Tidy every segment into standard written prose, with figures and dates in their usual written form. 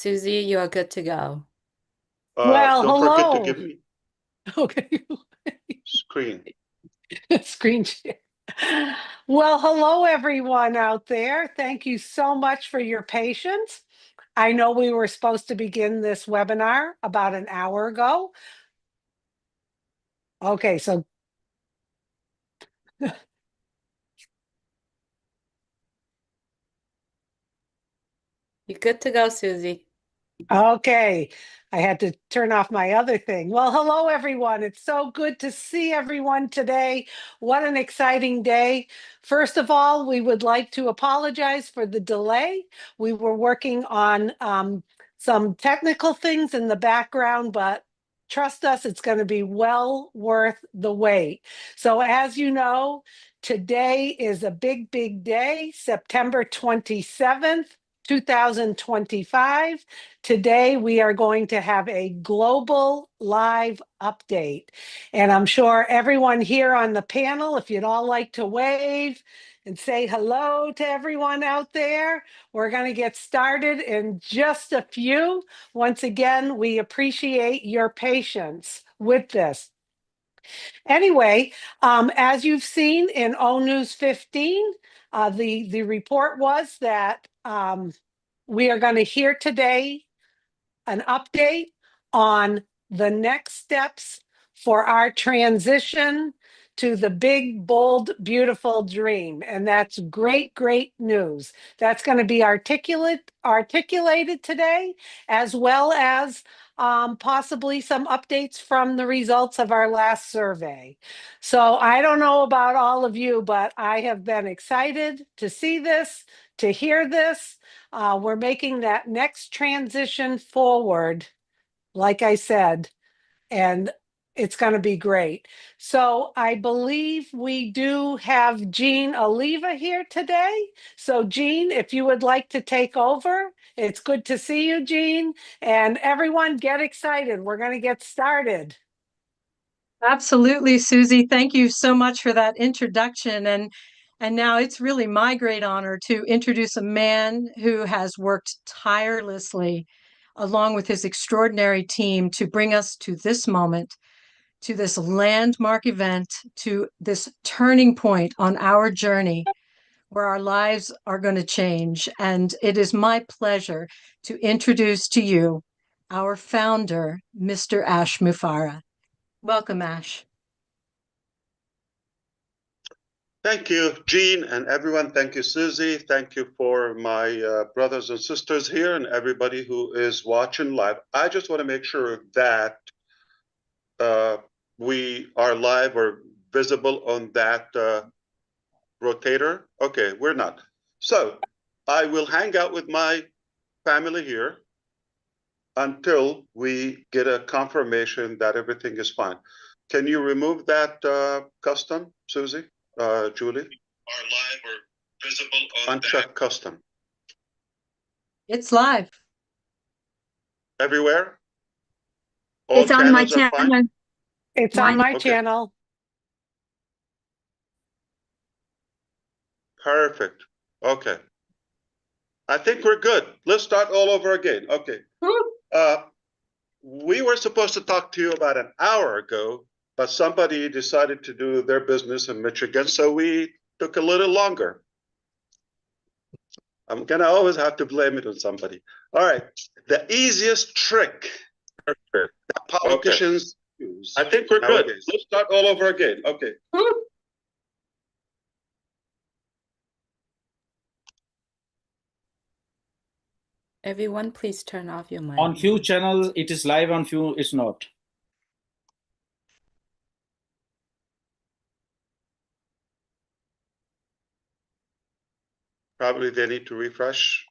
Susie, you are good to go. Well, Don't forget to hello. give me Okay. screen. Screen share. Well, hello, everyone out there. Thank you so much for your patience. I know we were supposed to begin this webinar about an hour ago. Okay, so You're good to go, Susie. okay, I had to turn off my other thing. Well, hello, everyone. It's so good to see everyone today. What an exciting day. First of all, we would like to apologize for the delay. We were working on some technical things in the background, but trust us, it's going to be well worth the wait. So as you know, today is a big, big day, September 27th. 2025. Today, we are going to have a global live update. And I'm sure everyone here on the panel, if you'd all like to wave and say hello to everyone out there, we're going to get started in just a few. Once again, we appreciate your patience with this. Anyway, as you've seen in O News 15, the report was that we are going to hear today an update on the next steps for our transition to the big, bold, beautiful dream. And that's great, great news. That's going to be articulated today, as well as possibly some updates from the results of our last survey. So I don't know about all of you, but I have been excited to see this, to hear this. We're making that next transition forward, like I said, and it's going to be great. So I believe we do have Jean Oliva here today. So Jean, if you would like to take over, it's good to see you, Jean. And everyone get excited. We're going to get started. Absolutely, Susie. Thank you so much for that introduction. And now it's really my great honor to introduce a man who has worked tirelessly along with his extraordinary team to bring us to this moment, to this landmark event, to this turning point on our journey where our lives are going to change. And it is my pleasure to introduce to you our founder, Mr. Ash Mufareh. Welcome, Ash. Thank you, Jean, and everyone. Thank you, Susie. Thank you for my brothers and sisters here and everybody who is watching live. I just want to make sure that we are live or visible on that rotator. Okay, we're not. So I will hang out with my family here until we get a confirmation that everything is fine. Can you remove that custom, Susie? Julie? Are live or visible on uncheck custom. It's live. Everywhere? All it's on my channels are channel. fine? It's on my Okay. channel. Perfect. Okay. I think we're good. Let's start all over again. Okay. We were supposed to talk to you about an hour ago, but somebody decided to do their business in Michigan, so we took a little longer. I'm gonna always have to blame it on somebody. All right, the easiest trick that politicians use. I think we're good. Let's start all over again. Okay. Everyone, please turn off your mic. On few channels, it is live. On few, it's not. Probably they need to refresh.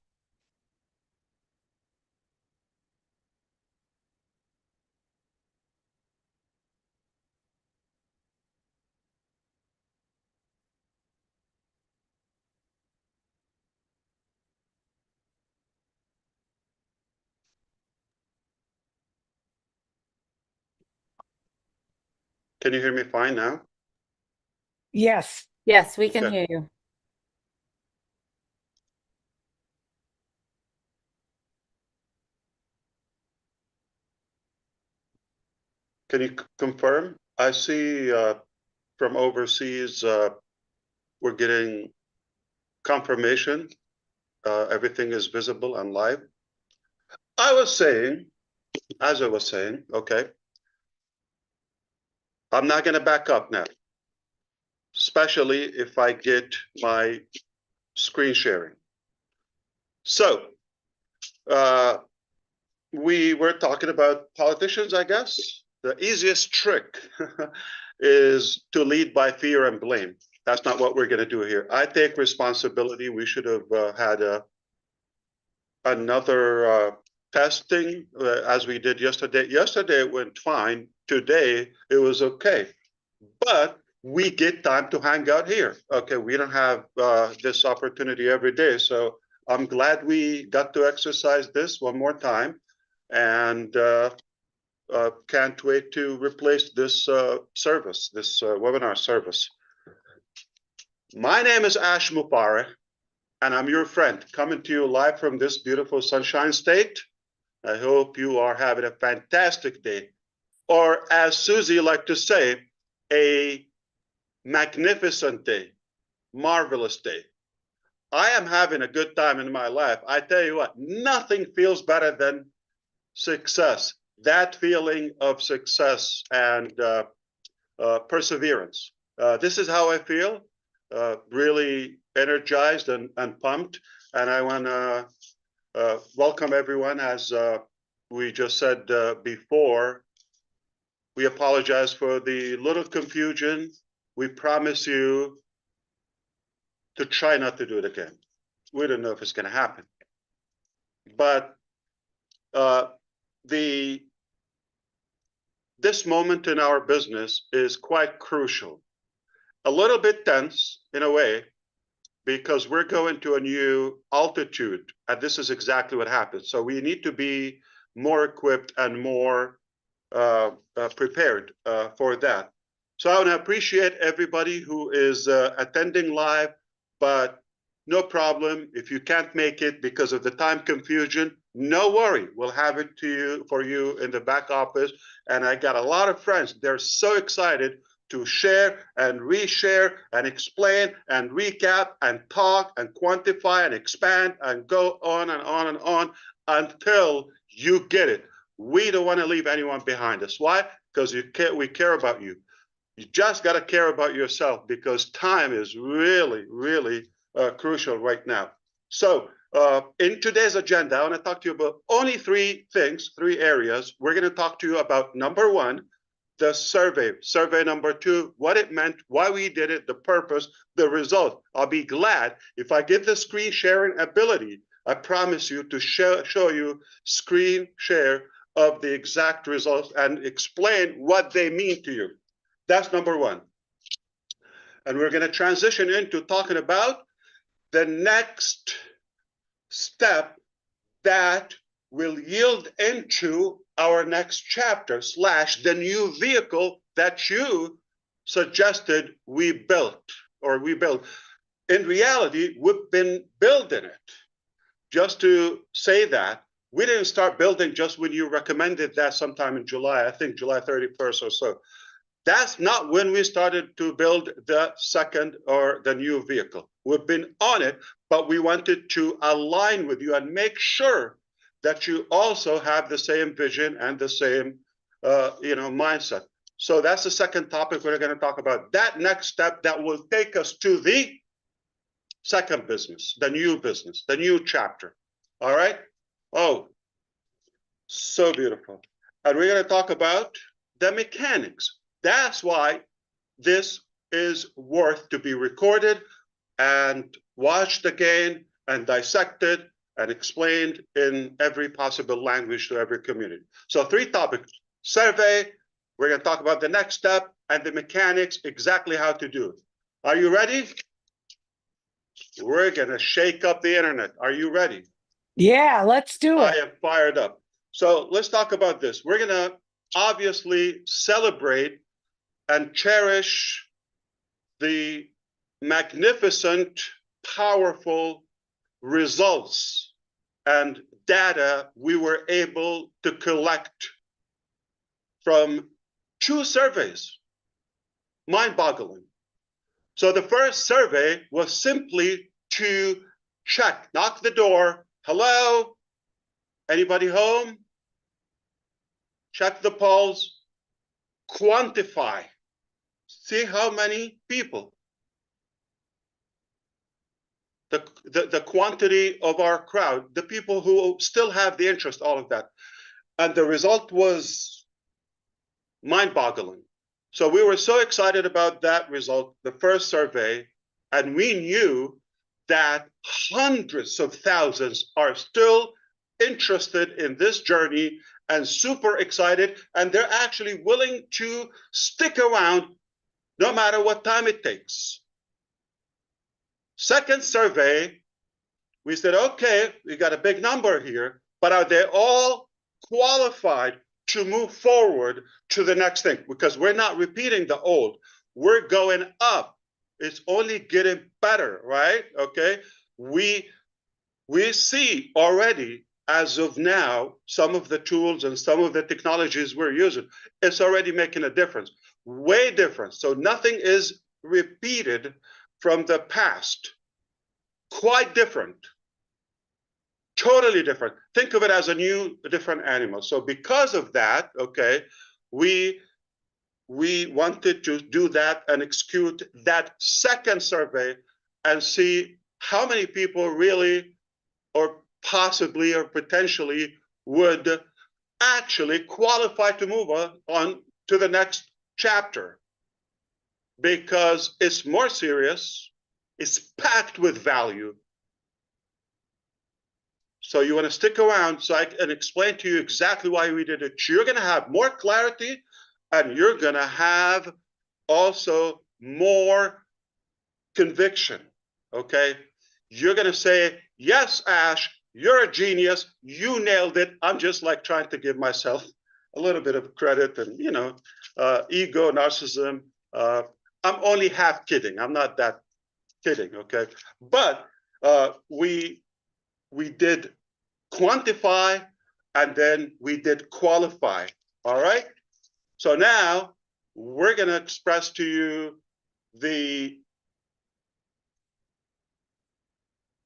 Can you hear me fine now? Yes. Yes, we can Okay. hear you. Can you confirm? I see from overseas, we're getting confirmation. Everything is visible and live. As I was saying, okay, I'm not going to back up now, especially if I get my screen sharing. So, we were talking about politicians, I guess. The easiest trick is to lead by fear and blame. That's not what we're going to do here. I take responsibility. We should have had another testing as we did yesterday. Yesterday it went fine. Today it was okay. But we get time to hang out here. Okay, we don't have this opportunity every day. So I'm glad we got to exercise this one more time. And can't wait to replace this service, this webinar service. My name is Ash Mufareh, and I'm your friend, coming to you live from this beautiful Sunshine State. I hope you are having a fantastic day, or as Susie liked to say, a magnificent day, marvelous day. I am having a good time in my life. I tell you what, nothing feels better than success. That feeling of success and perseverance. This is how I feel, really energized and pumped. And I want to welcome everyone. As we just said before, we apologize for the little confusion. We promise you to try not to do it again. We don't know if it's going to happen. But this moment in our business is quite crucial. A little bit tense in a way, because we're going to a new altitude, and this is exactly what happens. So we need to be more equipped and more prepared for that. So I want to appreciate everybody who is attending live, but no problem. If you can't make it because of the time confusion, no worry. We'll have it for you in the back office. And I got a lot of friends. They're so excited to share and reshare and explain and recap and talk and quantify and expand and go on and on and on until you get it. We don't want to leave anyone behind us. Why? Because we care about you. You just got to care about yourself, because time is really, really crucial right now. So in today's agenda, I want to talk to you about only three things, three areas. We're going to talk to you about number one, the survey number two, what it meant, why we did it, the purpose, the result. I'll be glad if I get the screen sharing ability. I promise you to show you screen share of the exact results and explain what they mean to you. That's number one. And we're going to transition into talking about the next step that will yield into our next chapter / the new vehicle that you suggested we built. In reality, we've been building it. Just to say that, we didn't start building just when you recommended that sometime in July, I think July 31st or so. That's not when we started to build the second or the new vehicle. We've been on it, but we wanted to align with you and make sure that you also have the same vision and the same mindset. So that's the second topic we're going to talk about. That next step that will take us to the second business, the new chapter. All right? Oh, so beautiful. And we're going to talk about the mechanics. That's why this is worth to be recorded and watched again and dissected and explained in every possible language to every community. So three topics: survey, we're going to talk about the next step, and the mechanics, exactly how to do it. Are you ready? We're going to shake up the internet. Are you ready? Yeah, let's do I it. am fired up. So let's talk about this. We're going to obviously celebrate and cherish the magnificent, powerful results and data we were able to collect from 2 surveys. Mind-boggling. So the first survey was simply to check, knock the door. Hello? Anybody home? Check the polls. Quantify. See how many people. The quantity of our crowd, the people who still have the interest, all of that. And the result was mind-boggling. So we were so excited about that result, the first survey, and we knew that hundreds of thousands are still interested in this journey and super excited, and they're actually willing to stick around no matter what time it takes. Second survey, we said, okay, we got a big number here, but are they all qualified to move forward to the next thing? Because we're not repeating the old, we're going up. It's only getting better, right? Okay, we see already, as of now, some of the tools and some of the technologies we're using, it's already making a difference, way different. So nothing is repeated from the past. Quite different. Totally different. Think of it as a new, different animal. So because of that, okay, we wanted to do that and execute that second survey and see how many people really, or possibly, or potentially would actually qualify to move on to the next chapter. Because it's more serious, it's packed with value. So you want to stick around so I can explain to you exactly why we did it. You're going to have more clarity, and you're going to have also more conviction, okay? You're going to say, yes, Ash, you're a genius. You nailed it. I'm just like trying to give myself a little bit of credit and, you know, ego, narcissism. I'm only half kidding. I'm not that kidding, okay? But we did quantify, and then we did qualify, all right? So now we're gonna express to you the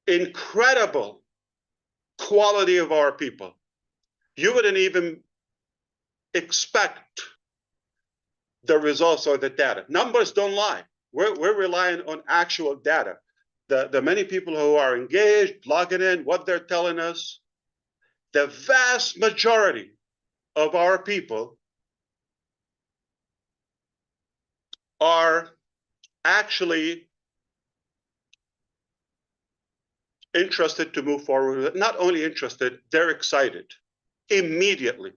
incredible quality of our people. You wouldn't even expect the results or the data. Numbers don't lie. We're relying on actual data. The many people who are engaged, logging in, what they're telling us, the vast majority of our people are actually interested to move forward. Not only interested, they're excited immediately.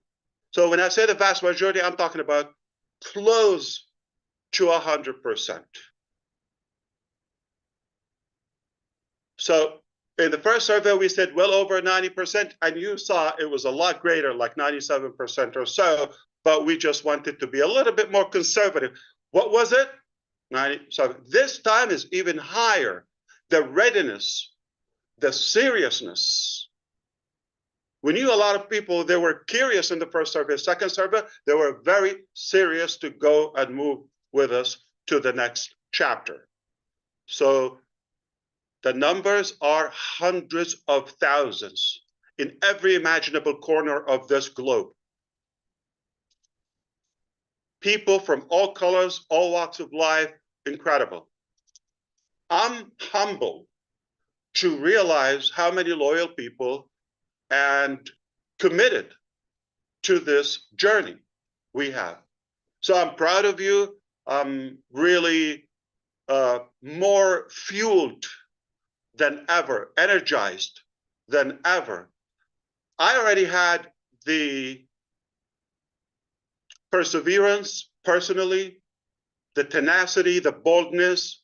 So when I say the vast majority, I'm talking about close to 100%. So in the first survey, we said well over 90%, and you saw it was a lot greater, like 97% or so, but we just wanted to be a little bit more conservative. What was it? 90. So this time is even higher. The readiness, the seriousness. We knew a lot of people, they were curious in the first survey. Second survey, they were very serious to go and move with us to the next chapter. So the numbers are hundreds of thousands in every imaginable corner of this globe. People from all colors, all walks of life, incredible. I'm humbled to realize how many loyal people and committed to this journey we have. So I'm proud of you. I'm really more fueled than ever, energized than ever. I already had the perseverance personally, the tenacity, the boldness,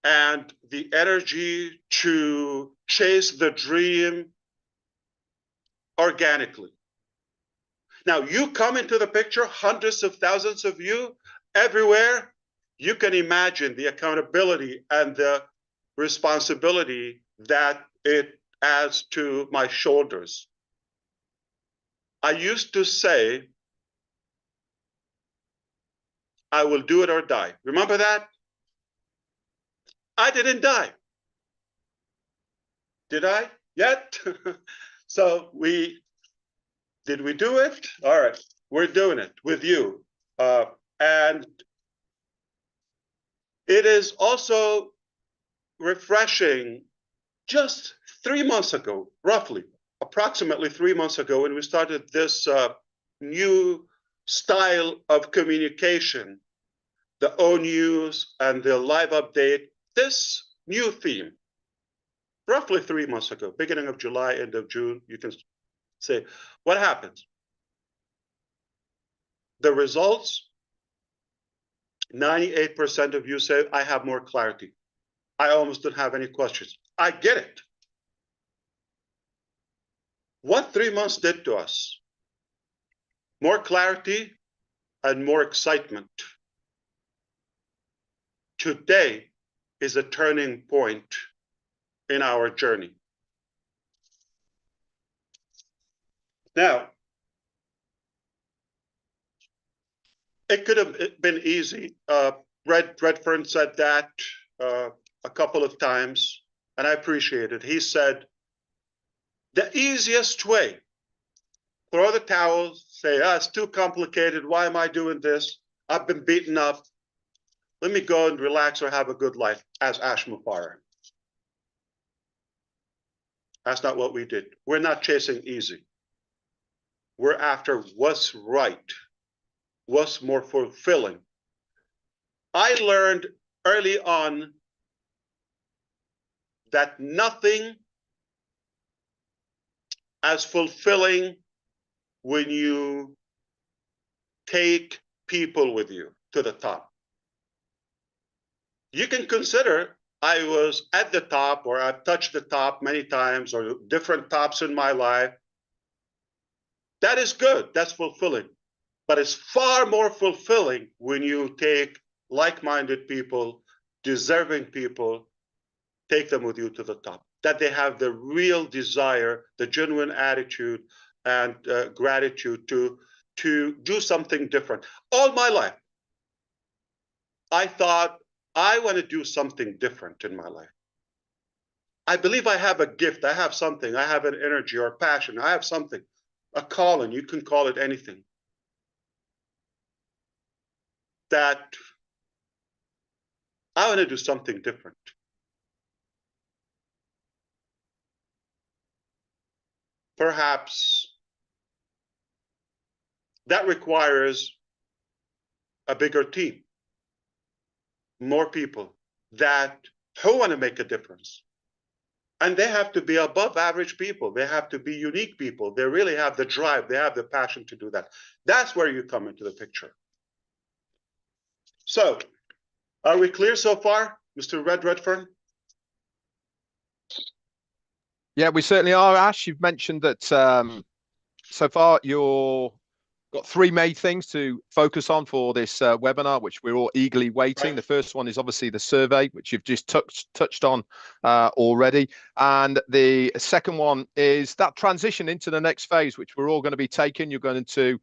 and the energy to chase the dream organically. Now, you come into the picture, hundreds of thousands of you everywhere. You can imagine the accountability and the responsibility that it adds to my shoulders. I used to say I will do it or die. Remember that? I didn't die. Did I? Yet? So did we do it? All right, we're doing it with you. And it is also refreshing. Just 3 months ago, roughly, approximately 3 months ago, when we started this new style of communication, the O News and the live update, this new theme, roughly 3 months ago, beginning of July, end of June, you can say, what happens? The results, 98% of you say, I have more clarity. I almost don't have any questions. I get it. What 3 months did to us? More clarity and more excitement. Today is a turning point in our journey. Now, it could have been easy. Redfern said that a couple of times, and I appreciate it. He said, the easiest way, throw the towel, say, it's too complicated. Why am I doing this? I've been beaten up. Let me go and relax or have a good life, as Ash Mufareh. That's not what we did. We're not chasing easy. We're after what's right, what's more fulfilling. I learned early on that nothing as fulfilling when you take people with you to the top. You can consider I was at the top, or I've touched the top many times, or different tops in my life. That is good, that's fulfilling. But it's far more fulfilling when you take like-minded people, deserving people, take them with you to the top. That they have the real desire, the genuine attitude and gratitude to do something different. All my life, I thought, I want to do something different in my life. I believe I have a gift, I have something, I have an energy or passion, I have something, a calling, you can call it anything. That I want to do something different. Perhaps that requires a bigger team, more people who want to make a difference. And they have to be above average people. They have to be unique people. They really have the drive. They have the passion to do that. That's where you come into the picture. So, are we clear so far, Mr. Redfern? Yeah, we certainly are, Ash. You've mentioned that so far you've got three main things to focus on for this webinar, which we're all eagerly waiting. Right. The first one is obviously the survey, which you've just touched on already. And the second one is that transition into the next phase, which we're all going to be taking. You're going to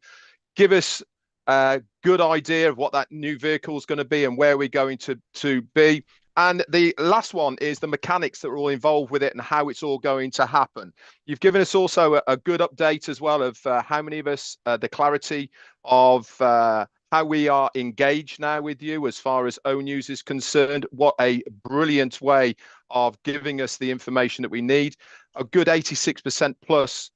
give us a good idea of what that new vehicle is going to be and where we're going to be. And the last one is the mechanics that are all involved with it and how it's all going to happen. You've given us also a good update as well of how many of us, the clarity of how we are engaged now with you as far as O News is concerned. What a brilliant way of giving us the information that we need. A good 86% plus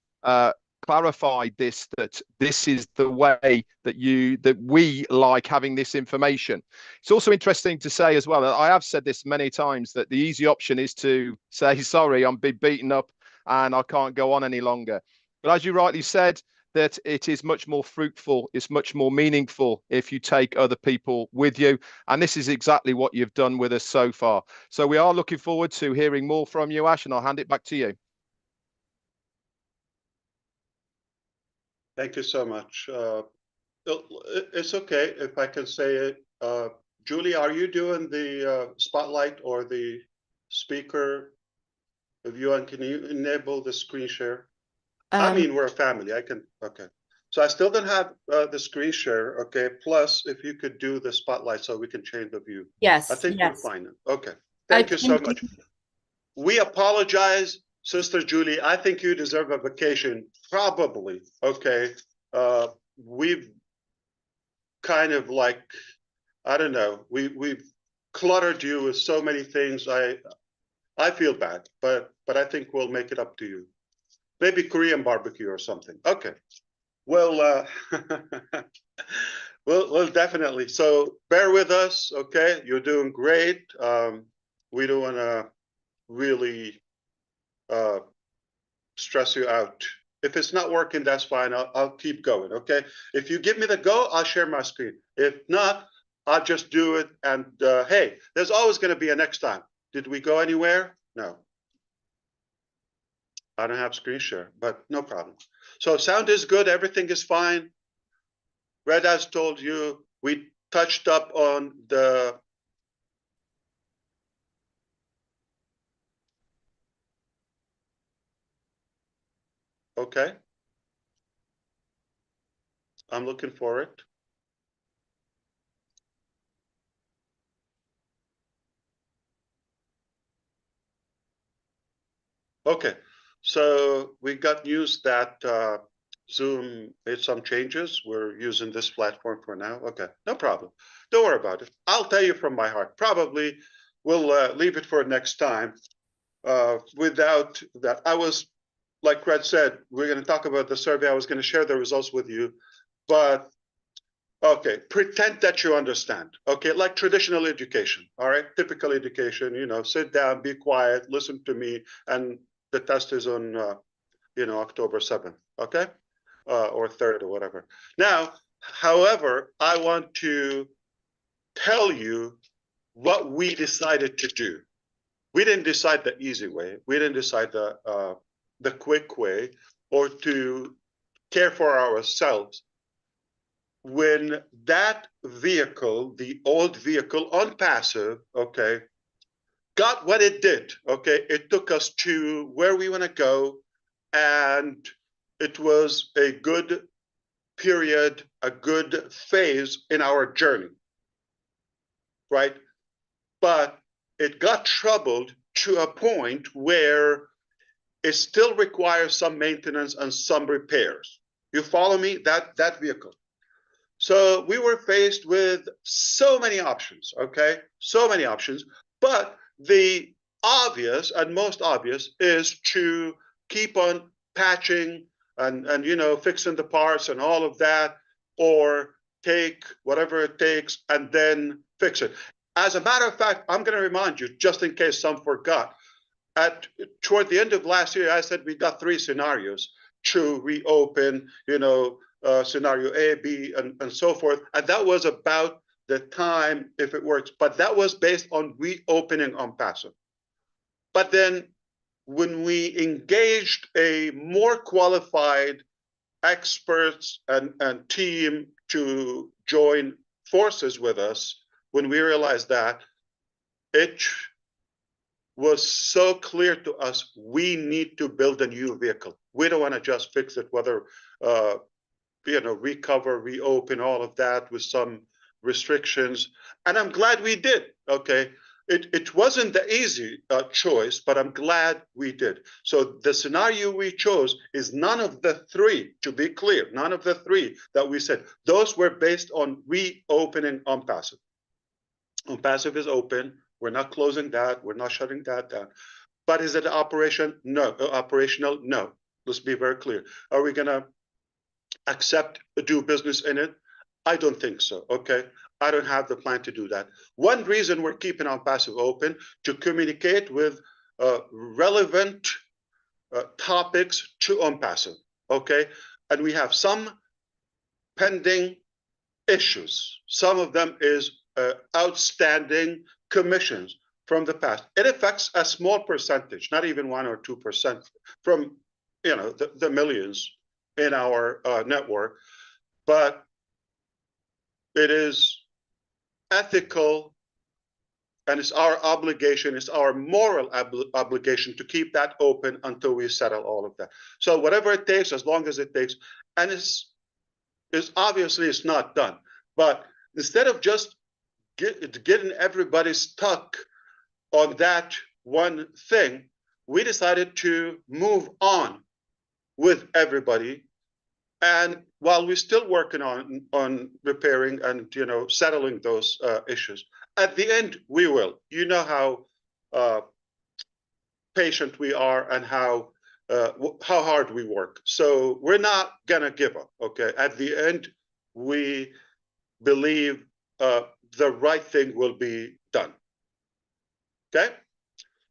clarified that this is the way that we like having this information. It's also interesting to say as well, I have said this many times, that the easy option is to say, sorry, I'm beaten up and I can't go on any longer. But as you rightly said, that it is much more fruitful, it's much more meaningful if you take other people with you. And this is exactly what you've done with us so far. So we are looking forward to hearing more from you, Ash, and I'll hand it back to you. Thank you so much. It's okay if I can say it. Julie, are you doing the spotlight or the speaker view? And can you enable the screen share? I mean, we're a family. I can. Okay. So I still don't have the screen share, okay? Plus, if you could do the spotlight so we can change the view. Yes, I think yes. we're fine. Okay, thank you so pinned much. We apologize, Sister Julie. I think you deserve a vacation, probably, okay? We've kind of like, I don't know, we've cluttered you with so many things. I feel bad, but I think we'll make it up to you. Maybe Korean barbecue or something. Okay. Well, we'll definitely. So bear with us, okay? You're doing great. We don't want to really stress you out. If it's not working, that's fine. I'll keep going, okay? If you give me the go, I'll share my screen. If not, I'll just do it. And hey, there's always going to be a next time. Did we go anywhere? No. I don't have screen share, but no problem. So sound is good. Everything is fine. Red has told you, we touched up on the okay. I'm looking for it. Okay, so we got news that Zoom made some changes. We're using this platform for now. Okay, no problem. Don't worry about it. I'll tell you from my heart. Probably we'll leave it for next time. Without that, I was, like Red said, we're going to talk about the survey. I was going to share the results with you, but okay, pretend that you understand. Okay, like traditional education, all right? Typical education, you know, sit down, be quiet, listen to me, and the test is on, October 7th, okay? Or 3rd or whatever. Now, however, I want to tell you what we decided to do. We didn't decide the easy way. We didn't decide the quick way or to care for ourselves. When that vehicle, the old vehicle on passive, okay, got what it did, okay, it took us to where we want to go, and it was a good period, a good phase in our journey, right? But it got troubled to a point where it still requires some maintenance and some repairs. You follow me? That vehicle. So we were faced with so many options, okay? So many options, but the obvious and most obvious is to keep on patching and fixing the parts and all of that, or take whatever it takes and then fix it. As a matter of fact, I'm going to remind you, just in case some forgot, toward the end of last year, I said we got 3 scenarios to reopen, scenario A, B, and so forth. And that was about the time, if it works, but that was based on reopening on passive. But then when we engaged a more qualified experts and team to join forces with us, when we realized that, it was so clear to us, we need to build a new vehicle. We don't want to just fix it, whether recover, reopen, all of that with some restrictions. And I'm glad we did, okay? It wasn't the easy choice, but I'm glad we did. So the scenario we chose is none of the 3, to be clear, none of the 3 that we said. Those were based on reopening on passive. On passive is open. We're not closing that. We're not shutting that down. But is it operation? No. Operational? No. Let's be very clear. Are we going to do business in it? I don't think so, okay? I don't have the plan to do that. One reason we're keeping on passive open, to communicate with relevant topics to on passive, okay? And we have some pending issues. Some of them is outstanding commissions from the past. It affects a small percentage, not even 1 or 2% from the millions in our network, but it is ethical, and it's our obligation, it's our moral obligation to keep that open until we settle all of that. So whatever it takes, as long as it takes, and it's is obviously it's not done. But instead of just getting everybody stuck on that one thing, we decided to move on with everybody. And while we're still working on repairing and settling those issues, at the end we will. You know how patient we are and how hard we work. So we're not gonna give up. Okay. At the end, we believe the right thing will be done. Okay.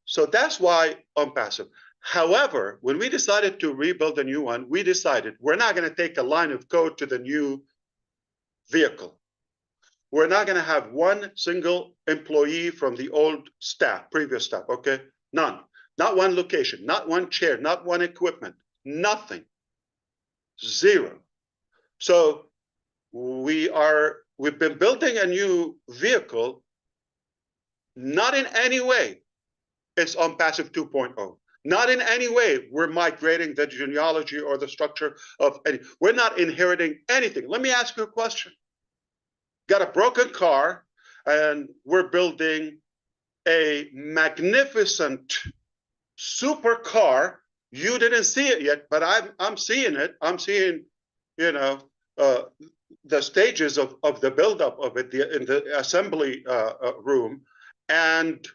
So that's why OnPassive. However, when we decided to rebuild a new one, we decided we're not going to take a line of code to the new vehicle. We're not going to have one single employee from the old staff, previous staff, okay? None. Not one location, not one chair, not one equipment, nothing. Zero. So we've been building a new vehicle, not in any way it's OnPassive 2.0. Not in any way we're migrating the genealogy or the structure of any. We're not inheriting anything. Let me ask you a question. Got a broken car, and we're building a magnificent super car. You didn't see it yet, but I'm seeing it. I'm seeing, the stages of the buildup of it in the assembly room, and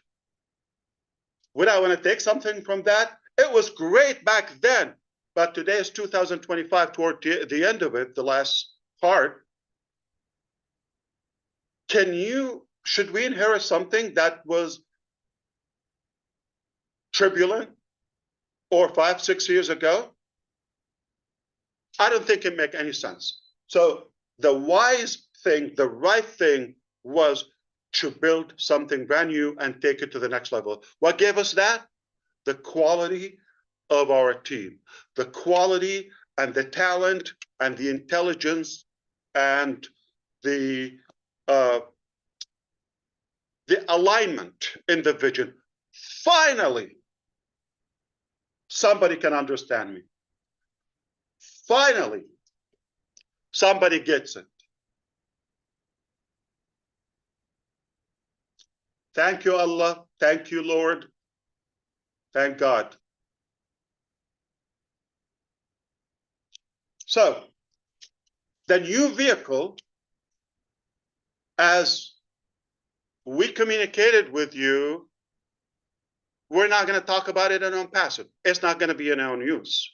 would I want to take something from that? It was great back then, but today is 2025, toward the end of it, the last part. Should we inherit something that was turbulent or 5, 6 years ago? I don't think it makes any sense. So the wise thing, the right thing was to build something brand new and take it to the next level. What gave us that? The quality of our team, the quality and the talent and the intelligence and the alignment in the vision. Finally, somebody can understand me. Finally, somebody gets it. Thank you, Allah. Thank you, Lord. Thank God. So, the new vehicle, as we communicated with you, we're not going to talk about it in OnPassive. It's not going to be in own use.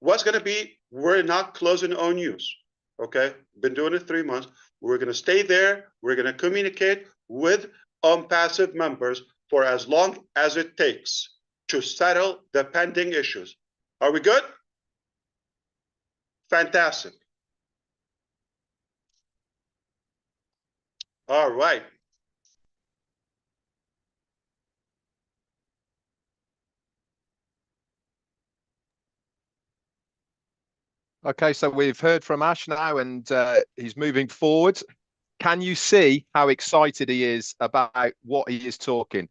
What's going to be, we're not closing own use. Okay? Been doing it 3 months. We're going to stay there. We're going to communicate with OnPassive members for as long as it takes to settle the pending issues. Are we good? Fantastic. All right. Okay, so we've heard from Ash now, and he's moving forward. Can you see how excited he is about what he is talking?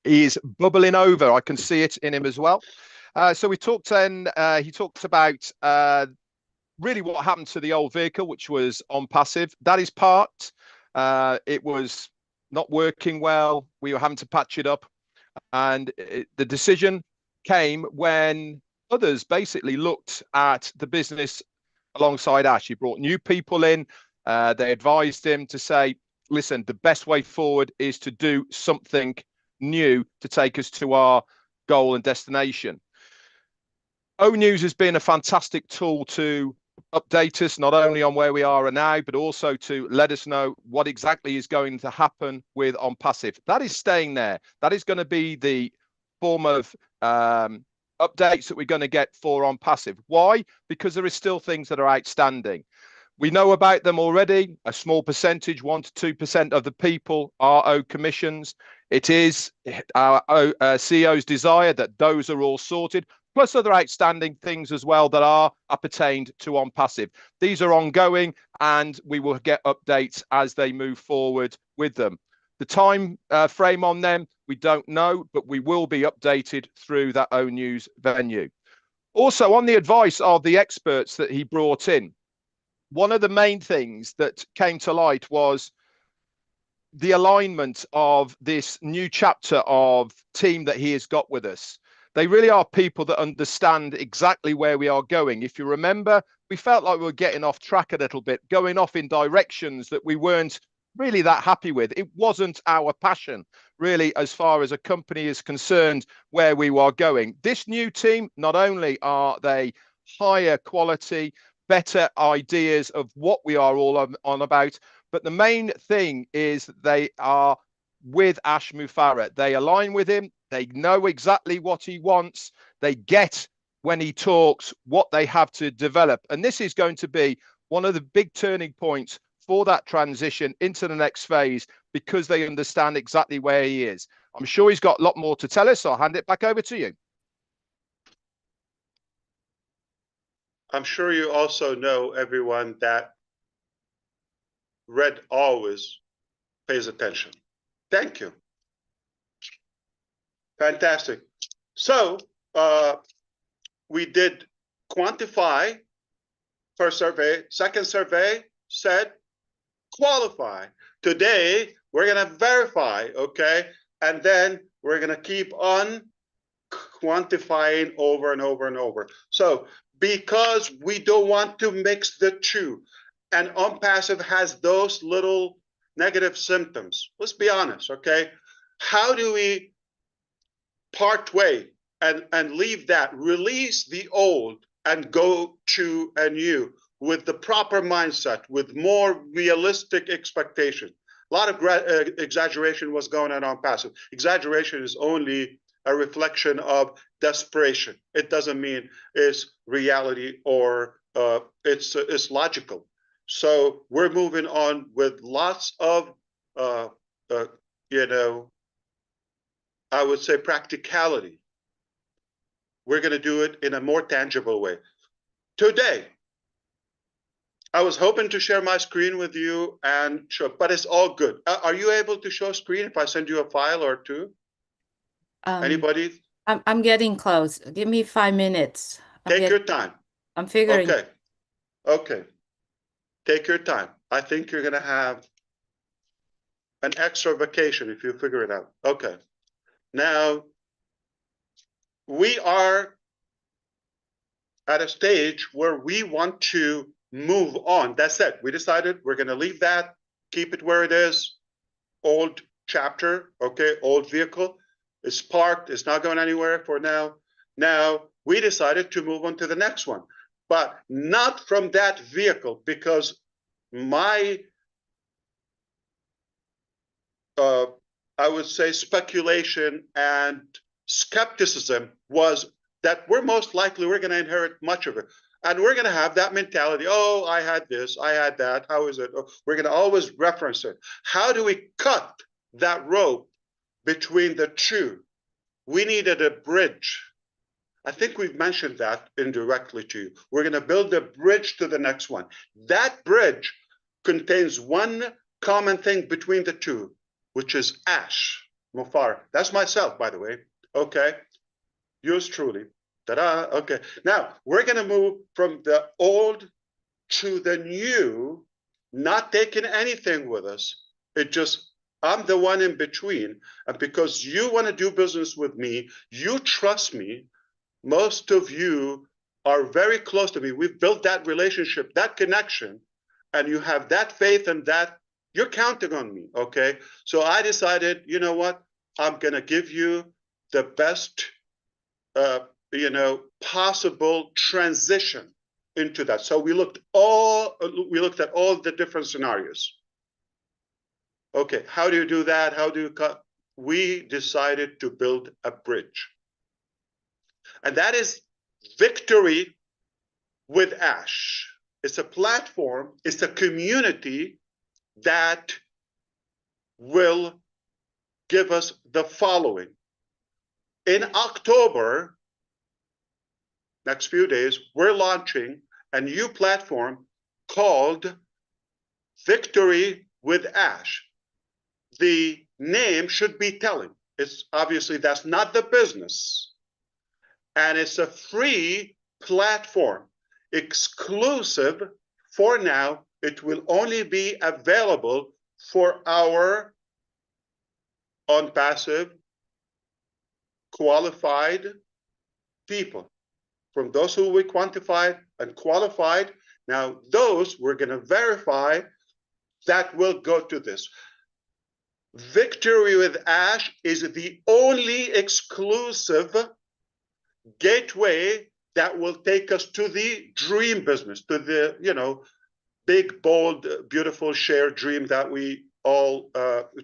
He is bubbling over. I can see it in him as well. So we talked then, he talked about really what happened to the old vehicle, which was OnPassive. That is parked. It was not working well. We were having to patch it up. And the decision came when others basically looked at the business alongside Ash. He brought new people in. They advised him to say, listen, the best way forward is to do something new to take us to our goal and destination. ONews has been a fantastic tool to update us, not only on where we are now, but also to let us know what exactly is going to happen with OnPassive. That is staying there. That is going to be the form of updates that we're going to get for OnPassive. Why? Because there is still things that are outstanding. We know about them already. A small percentage, 1 to 2% of the people are owed commissions. It is our CEO's desire that those are all sorted, plus other outstanding things as well that are appertained to OnPassive. These are ongoing, and we will get updates as they move forward with them. The time frame on them, we don't know, but we will be updated through that ONews venue. Also, on the advice of the experts that he brought in, one of the main things that came to light was the alignment of this new chapter of team that he has got with us. They really are people that understand exactly where we are going. If you remember, we felt like we were getting off track a little bit, going off in directions that we weren't really that happy with. It wasn't our passion, really, as far as a company is concerned, where we were going. This new team, not only are they higher quality, better ideas of what we are all on about, but the main thing is they are with Ash Mufareh. They align with him. They know exactly what he wants. They get when he talks what they have to develop. And this is going to be one of the big turning points for that transition into the next phase, because they understand exactly where he is. I'm sure he's got a lot more to tell us. So I'll hand it back over to you. I'm sure you also know, everyone, that Red always pays attention. Thank you. Fantastic. So we did quantify first survey. Second survey said qualify. Today, we're going to verify, okay? And then we're going to keep on quantifying over and over and over. So because we don't want to mix the two, and OnPassive has those little negative symptoms, let's be honest, okay? How do we part way and leave that, release the old and go to a new with the proper mindset, with more realistic expectation? A lot of exaggeration was going on OnPassive. Exaggeration is only a reflection of desperation. It doesn't mean it's reality or it's logical. So we're moving on with lots of, you know, I would say practicality. We're going to do it in a more tangible way. Today, I was hoping to share my screen with you and show, but it's all good. Are you able to show screen if I send you a file or two? Anybody? I'm getting close. Give me 5 minutes. Take your time. I'm figuring. Okay. Okay. Take your time. I think you're going to have an extra vacation if you figure it out. Okay. Now, we are at a stage where we want to move on. That's it. We decided we're going to leave that, keep it where it is. Old chapter, okay, old vehicle. It's parked. It's not going anywhere for now. Now, we decided to move on to the next one, but not from that vehicle, because my, I would say, speculation and skepticism was that we're most likely we're going to inherit much of it. And we're going to have that mentality. Oh, I had this, I had that. How is it? Oh, we're going to always reference it. How do we cut that rope between the two? We needed a bridge. I think we've mentioned that indirectly to you. We're going to build a bridge to the next one. That bridge contains one common thing between the two, which is Ash Mufareh. That's myself, by the way. Okay. Yours truly. Ta-da. Okay. Now, we're going to move from the old to the new, not taking anything with us. It just, I'm the one in between. And because you want to do business with me, you trust me. Most of you are very close to me. We've built that relationship, that connection, and you have that faith and that you're counting on me. Okay. So I decided, you know what? I'm going to give you the best, you know, possible transition into that. So we looked at all the different scenarios. Okay, how do you do that? How do you cut? We decided to build a bridge. And that is Victory with Ash. It's a platform, it's a community that will give us the following. In October, next few days, we're launching a new platform called Victory with Ash. The name should be telling. It's obviously, that's not the business. And it's a free platform, exclusive for now, it will only be available for our on-passive qualified people. From those who we quantified and qualified, now those we're going to verify that will go to this. Victory with Ash is the only exclusive gateway that will take us to the dream business, to the, you know, big, bold, beautiful shared dream that we all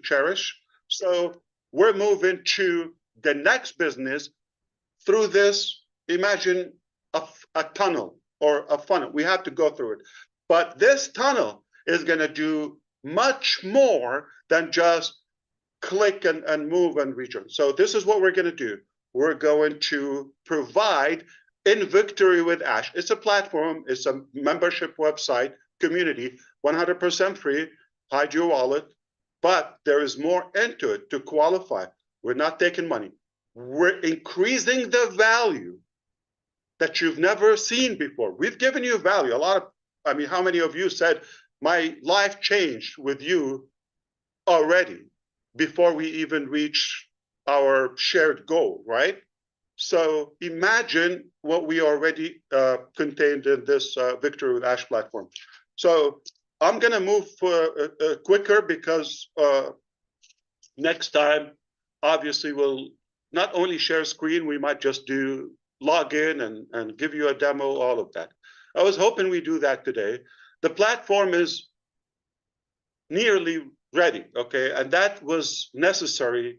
cherish. So we're moving to the next business through this. Imagine a tunnel or a funnel. We have to go through it. But this tunnel is going to do much more than just click and move and return. So this is what we're going to do. We're going to provide in Victory with Ash. It's a platform. It's a membership website, community, 100% free. Hide your wallet. But there is more into it to qualify. We're not taking money. We're increasing the value that you've never seen before. We've given you value. I mean, how many of you said, my life changed with you already before we even reach our shared goal, right? So imagine what we already contained in this Victory with Ash platform. So I'm going to move quicker because next time, obviously, we'll not only share screen, we might just do log in and give you a demo, all of that. I was hoping we do that today. The platform is nearly ready, okay? And that was necessary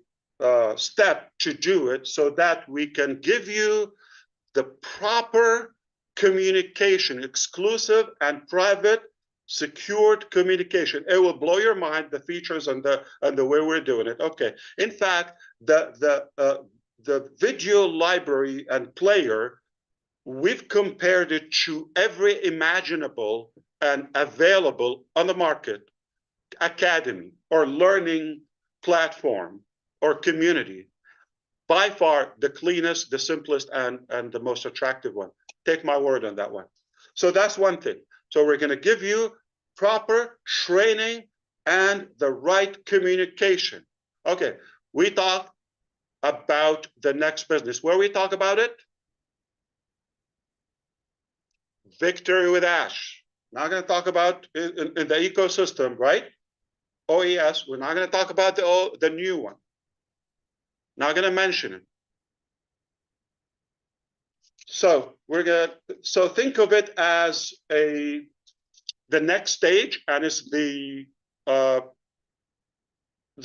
step to do it so that we can give you the proper communication, exclusive and private, secured communication. It will blow your mind, the features and the way we're doing it. Okay. In fact, the video library and player, we've compared it to every imaginable and available on the market academy or learning platform or community. By far the cleanest, the simplest, and the most attractive one. Take my word on that one. So that's one thing. So we're going to give you proper training and the right communication. Okay, we talk about the next business. Where we talk about it? Victory with Ash. Not going to talk about in the ecosystem, right? OES. We're not going to talk about the new one. Not going to mention it. So think of it as the next stage, and it's the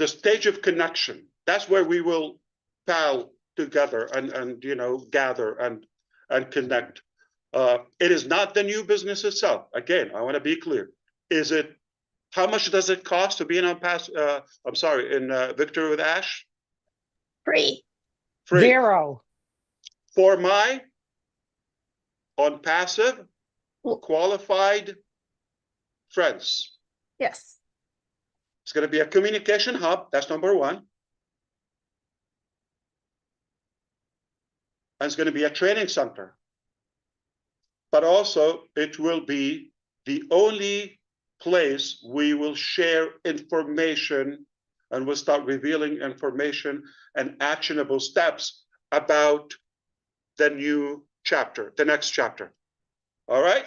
stage of connection. That's where we will pal together and you know, gather and connect. It is not the new business itself. Again, I want to be clear. Is it? How much does it cost to be in Victory with Ash? Free. Free. Zero. For my on passive qualified friends. Yes. It's going to be a communication hub. That's number one. And it's going to be a training center. But also, it will be the only place we will share information, and we'll start revealing information and actionable steps about the new chapter, the next chapter. All right?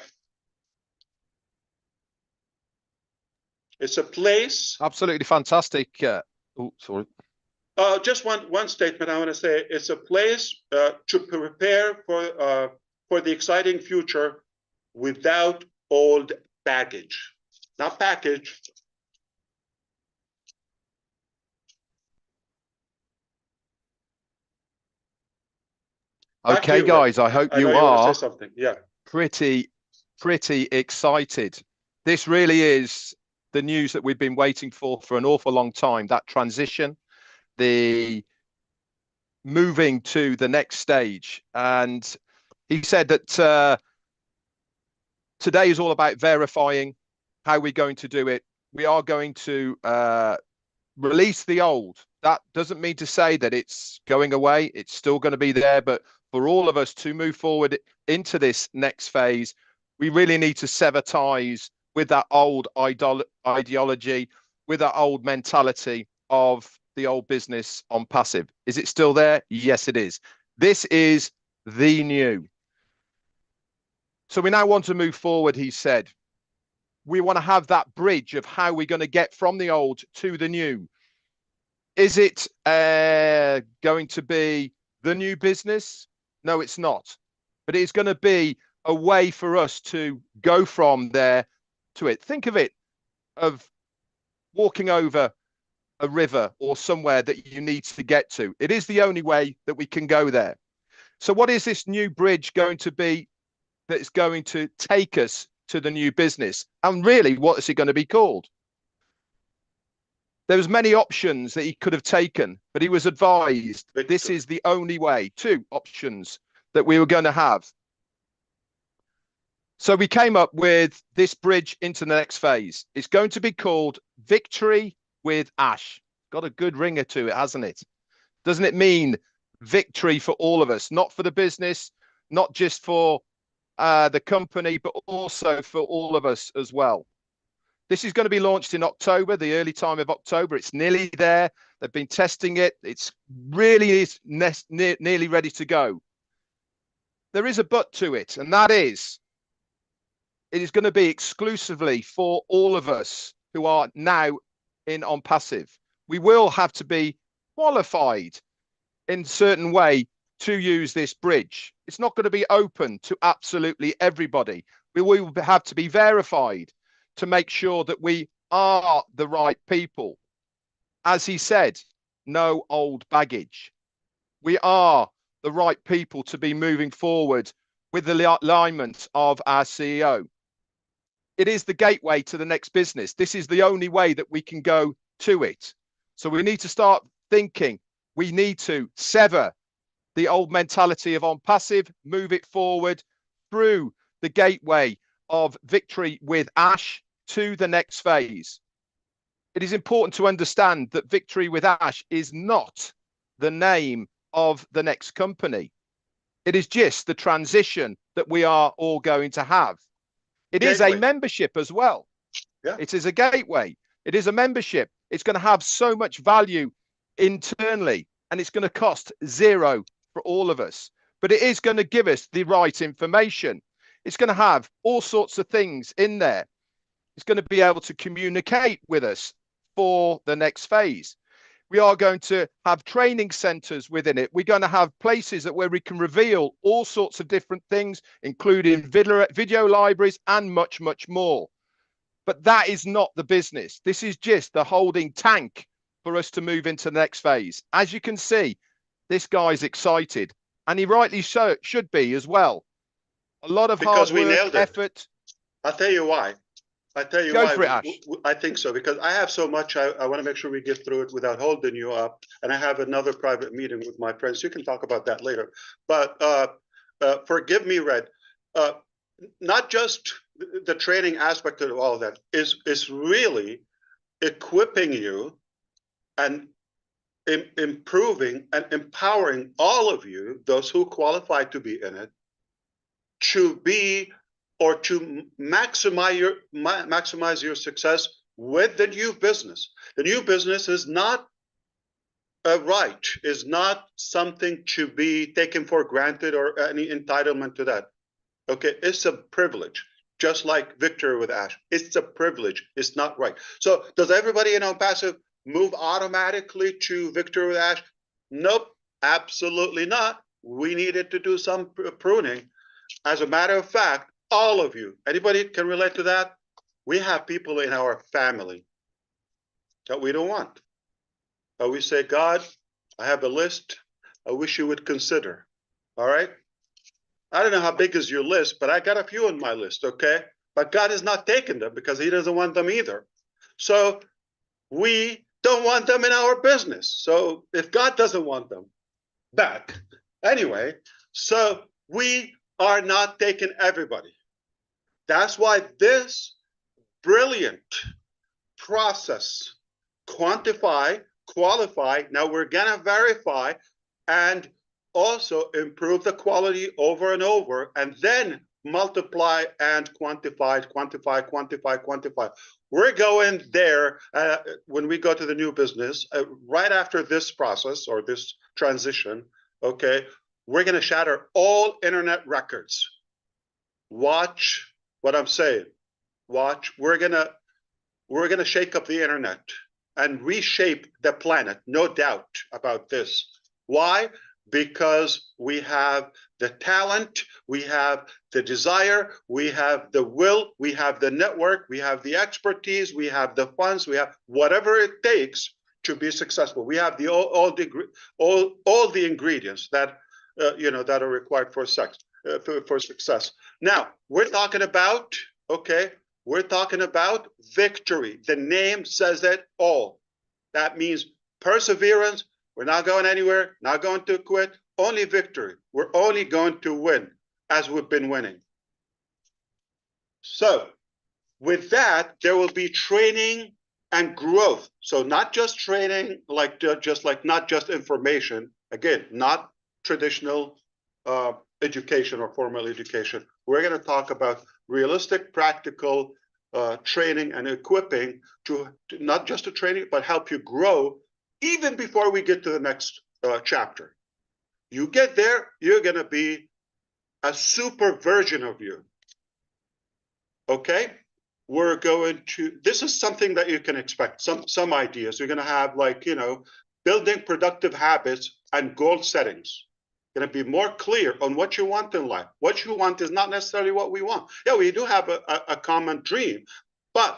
It's a place. Absolutely fantastic. Oh, sorry. Just one statement I want to say. It's a place to prepare for the exciting future without old baggage. Not package. Back to Okay, you, guys, I hope I you know you want to are say something. Yeah. pretty excited. This really is the news that we've been waiting for an awful long time. That transition, the moving to the next stage. And he said that today is all about verifying how we're going to do it. We are going to release the old. That doesn't mean to say that it's going away. It's still going to be there. But for all of us to move forward into this next phase, We really need to sever ties with that old ideology, with that old mentality of the old business on passive. Is it still there? Yes, it is. This is the new. So we now want to move forward, he said. We want to have that bridge of how we're going to get from the old to the new. Is it going to be the new business? No, it's not. But it's going to be a way for us to go from there to it. Think of it of walking over a river or somewhere that you need to get to. It is the only way that we can go there. So what is this new bridge going to be that's going to take us to the new business? And really, what is it going to be called? There was many options that he could have taken, but he was advised this is the only way. 2 options that we were going to have. So we came up with this bridge into the next phase. It's going to be called Victory with Ash. Got a good ringer to it, hasn't it? Doesn't it mean victory for all of us, not for the business, not just for the company, but also for all of us as well. This is going to be launched in October, the early time of October. It's nearly there. They've been testing it. It's really nearly ready to go. There is a but to it, and that is it is going to be exclusively for all of us who are now in on passive. We will have to be qualified in a certain way to use this bridge. It's not going to be open to absolutely everybody. We will have to be verified to make sure that we are the right people. As he said, no old baggage. We are the right people to be moving forward with the alignment of our CEO. It is the gateway to the next business. This is the only way that we can go to it. So we need to start thinking. We need to sever the old mentality of on passive, move it forward through the gateway of Victory with Ash to the next phase. It is important to understand that Victory with Ash is not the name of the next company. It is just the transition that we are all going to have. It is a membership as well. Yeah. It is a gateway. It is a membership. It's going to have so much value internally, and it's going to cost 0 for all of us. But it is going to give us the right information. It's going to have all sorts of things in there. It's going to be able to communicate with us for the next phase. We are going to have training centers within it. We're going to have places where we can reveal all sorts of different things, including video libraries and much, much more. But that is not the business. This is just the holding tank for us to move into the next phase. As you can see, this guy's excited, and he rightly so should be as well. A lot of hard work, effort. I'll tell you why. I tell you Go why. for it, Ash. I think so, because I have so much. I want to make sure we get through it without holding you up. And I have another private meeting with my friends. You can talk about that later. But forgive me, Red. Not just the training aspect of all of that is really equipping you and improving and empowering all of you, those who qualify to be in it, to be or to maximize your success with the new business. The new business is not a right, is not something to be taken for granted or any entitlement to that. Okay, it's a privilege, just like Victory with Ash. It's a privilege, it's not right. So does everybody in OnPassive move automatically to Victory with Ash? Nope, absolutely not. We needed to do some pruning. As a matter of fact, all of you, anybody can relate to that? We have people in our family that we don't want. We say, God, I have a list I wish you would consider. All right? I don't know how big is your list, but I got a few on my list, okay? But God is not taking them because he doesn't want them either. So we don't want them in our business. So if God doesn't want them back, anyway, so we are not taking everybody. That's why this brilliant process, quantify, qualify, now we're gonna verify and also improve the quality over and over, and then multiply and quantify, quantify, quantify, quantify. We're going there when we go to the new business, right after this process or this transition, okay? We're gonna shatter all internet records. Watch what I'm saying. Watch, we're gonna shake up the internet and reshape the planet, no doubt about this. Why? Because we have the talent, we have the desire, we have the will, we have the network, we have the expertise, we have the funds, we have whatever it takes to be successful. We have all the ingredients that that are required for success. Now we're talking about we're talking about victory. The name says it all. That means perseverance. We're not going anywhere, not going to quit, only victory. We're only going to win as we've been winning. So with that, there will be training and growth. So not just training, not just information. Again, not traditional education or formal education. We're going to talk about realistic, practical training and equipping to not just to training, but help you grow even before we get to the next chapter. You get there, you're going to be a super version of you. Okay? We're going to, this is something that you can expect, some ideas. You're going to have building productive habits and goal settings. Going to be more clear on what you want in life. What you want is not necessarily what we want. Yeah, we do have a common dream, but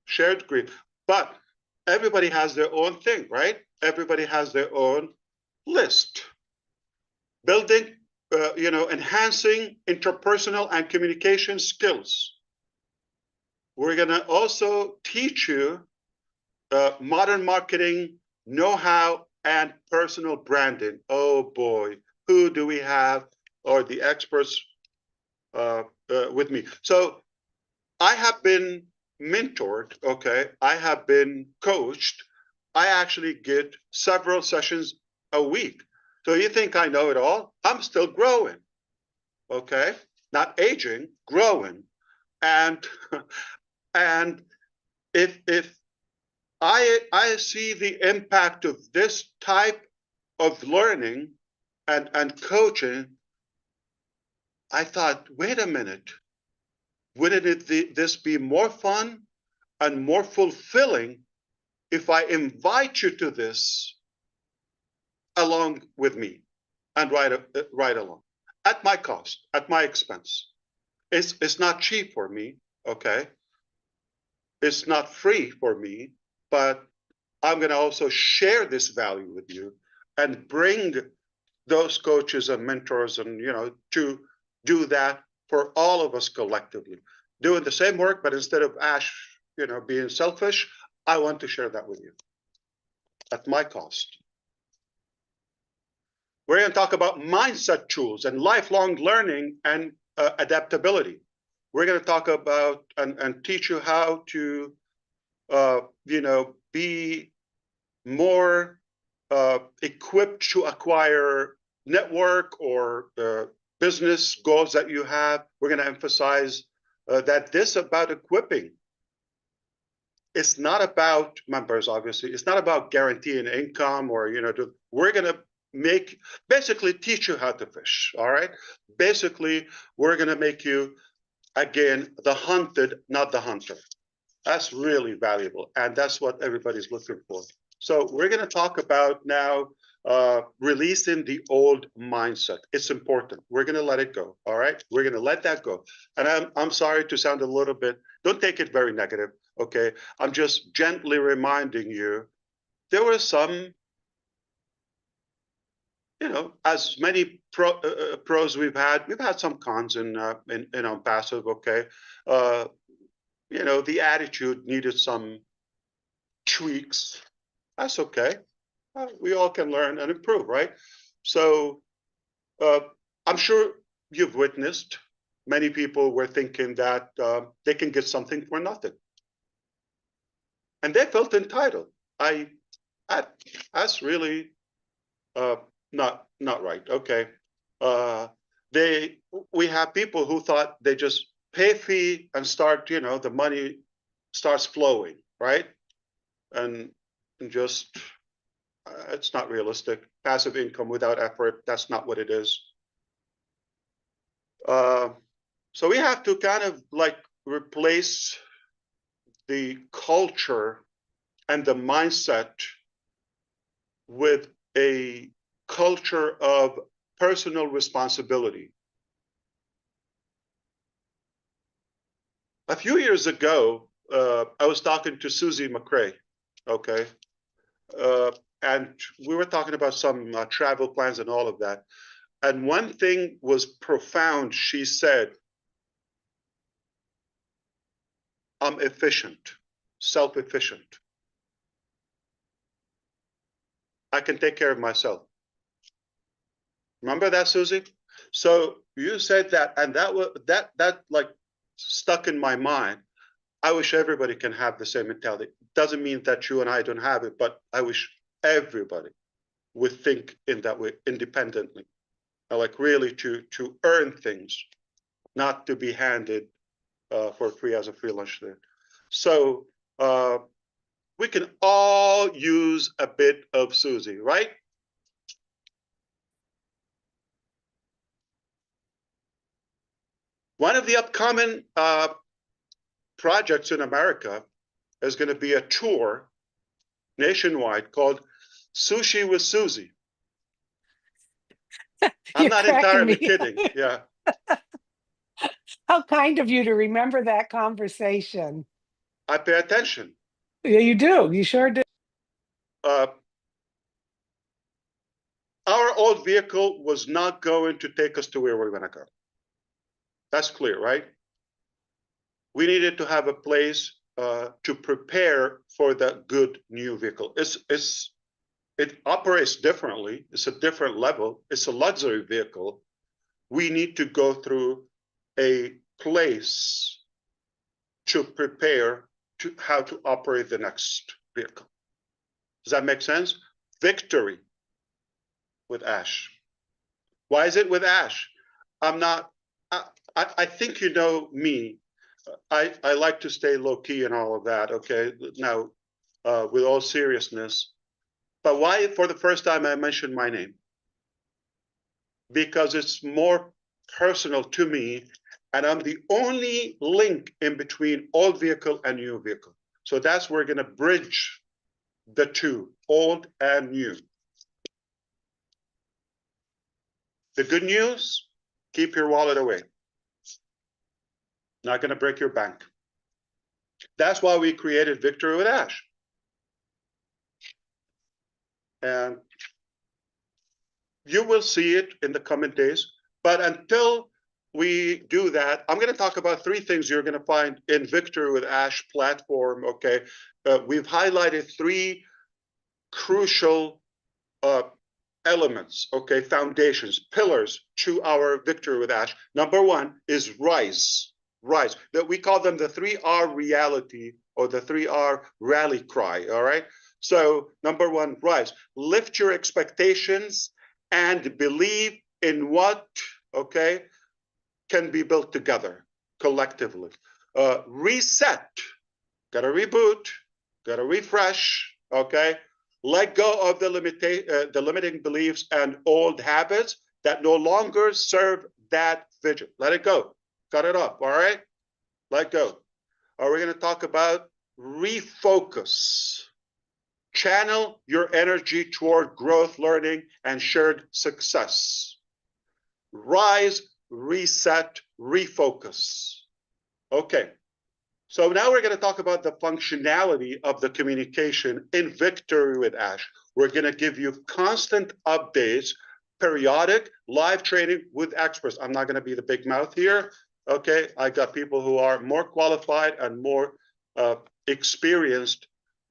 shared dream. But everybody has their own thing, right? Everybody has their own list. Building, enhancing interpersonal and communication skills. We're going to also teach you modern marketing know-how and personal branding. Oh boy. Who do we have, or the experts with me? So I have been mentored, okay? I have been coached. I actually get several sessions a week. So you think I know it all? I'm still growing, okay? Not aging, growing. And if I see the impact of this type of learning and coaching, I thought, wait a minute, wouldn't this be more fun and more fulfilling if I invite you to this along with me and ride along at my cost, at my expense? It's not cheap for me, okay? It's not free for me, but I'm going to also share this value with you and bring those coaches and mentors and to do that for all of us collectively, doing the same work, but instead of Ash being selfish, I want to share that with you at my cost. We're going to talk about mindset tools and lifelong learning and adaptability. We're going to talk about and teach you how to be more equipped to acquire network or business goals that you have. We're going to emphasize that this about equipping. It's not about members, obviously. It's not about guaranteeing income or, we're going to basically teach you how to fish, all right? Basically, we're going to make you, again, the hunted, not the hunter. That's really valuable, and that's what everybody's looking for. So we're going to talk about now releasing the old mindset. It's important. We're going to let it go. All right. We're going to let that go. And I'm sorry to sound a little bit, don't take it very negative. Okay. I'm just gently reminding you, there were some, as many pros we've had some cons in OnPassive. Okay. The attitude needed some tweaks. That's okay. We all can learn and improve, right? So I'm sure you've witnessed many people were thinking that they can get something for nothing. And they felt entitled. That's really not right. Okay. we have people who thought they just pay fee and start, the money starts flowing, right? And just, it's not realistic. Passive income without effort, that's not what it is. So we have to kind of like replace the culture and the mindset with a culture of personal responsibility. A few years ago, I was talking to Susie McCray, okay? And we were talking about some travel plans and all of that. And one thing was profound. She said, I'm efficient, self-efficient. I can take care of myself. Remember that, Susie? So you said that, and that like stuck in my mind. I wish everybody can have the same mentality. Doesn't mean that you and I don't have it, but I wish everybody would think in that way independently. Like really to earn things, not to be handed for free as a free lunch there. So we can all use a bit of Susie, right? One of the upcoming projects in America is going to be a tour nationwide called Sushi with Susie. I'm not entirely kidding. Yeah. How kind of you to remember that conversation. I pay attention. Yeah, you do. You sure do. Our old vehicle was not going to take us to where we're going to go. That's clear, right? We needed to have a place to prepare for the good new vehicle. It operates differently. It's a different level. It's a luxury vehicle. We need to go through a place to prepare to how to operate the next vehicle. Does that make sense? Victory with Ash. Why is it with Ash? I think you know me. I like to stay low key and all of that. Okay. Now, with all seriousness, but why for the first time I mentioned my name? Because it's more personal to me, and I'm the only link in between old vehicle and new vehicle. So that's where we're going to bridge the two, old and new. The good news, keep your wallet away. Not going to break your bank. That's why we created Victory with Ash. And you will see it in the coming days. But until we do that, I'm going to talk about three things you're going to find in Victory with Ash platform. Okay, we've highlighted three crucial elements, okay, foundations, pillars to our Victory with Ash. Number one is rise. Rise. That we call them the 3R reality or the 3R rally cry. All right. So number one, rise. Lift your expectations and believe in what, okay, can be built together collectively. Reset. Got to reboot. Got to refresh. Okay. Let go of the limiting beliefs and old habits that no longer serve that vision. Let it go. Cut it off. All right. Let go. Are we going to talk about refocus? Channel your energy toward growth, learning, and shared success. Rise, reset, refocus. Okay. So now we're going to talk about the functionality of the communication in Victory with Ash. We're going to give you constant updates, periodic live training with experts. I'm not going to be the big mouth here. Okay, I got people who are more qualified and more experienced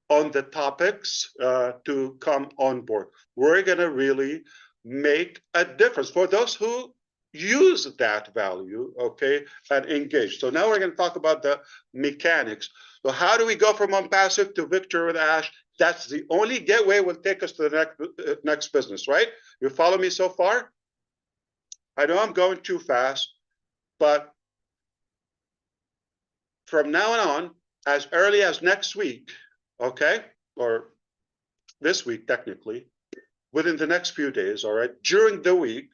on the topics to come on board. We're going to really make a difference for those who use that value, okay, and engage. So now we're going to talk about the mechanics. So how do we go from unpassive to Victory with Ash? That's the only gateway will take us to the next business, right? You follow me so far? I know I'm going too fast, but from now on, as early as next week, okay, or this week technically, within the next few days, all right, during the week,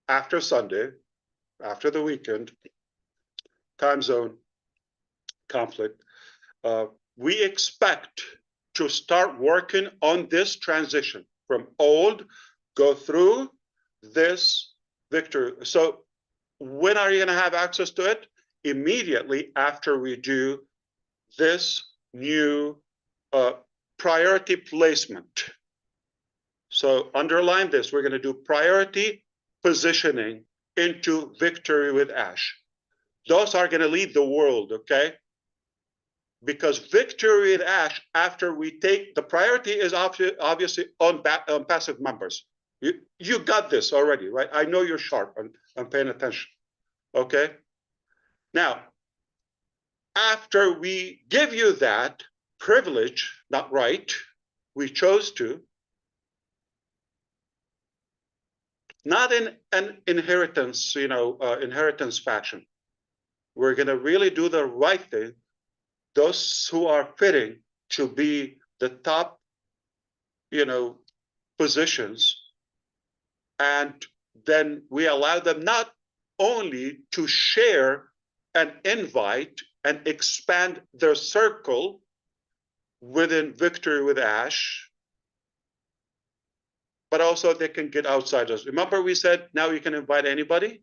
after Sunday, after the weekend, time zone conflict, we expect to start working on this transition from old, go through this victory. So when are you going to have access to it? Immediately after we do this new priority placement. So underline this, we're going to do priority positioning into Victory with Ash. Those are going to lead the world, okay? Because Victory with Ash, after we take, the priority is obviously on passive members. You got this already, right? I know you're sharp and paying attention, okay? Now, after we give you that privilege, not right, we chose to, not in an inheritance, inheritance fashion. We're going to really do the right thing. Those who are fitting to be the top, positions, and then we allow them not only to share an invite and expand their circle within Victory with Ash, but also they can get outsiders. Remember we said now you can invite anybody?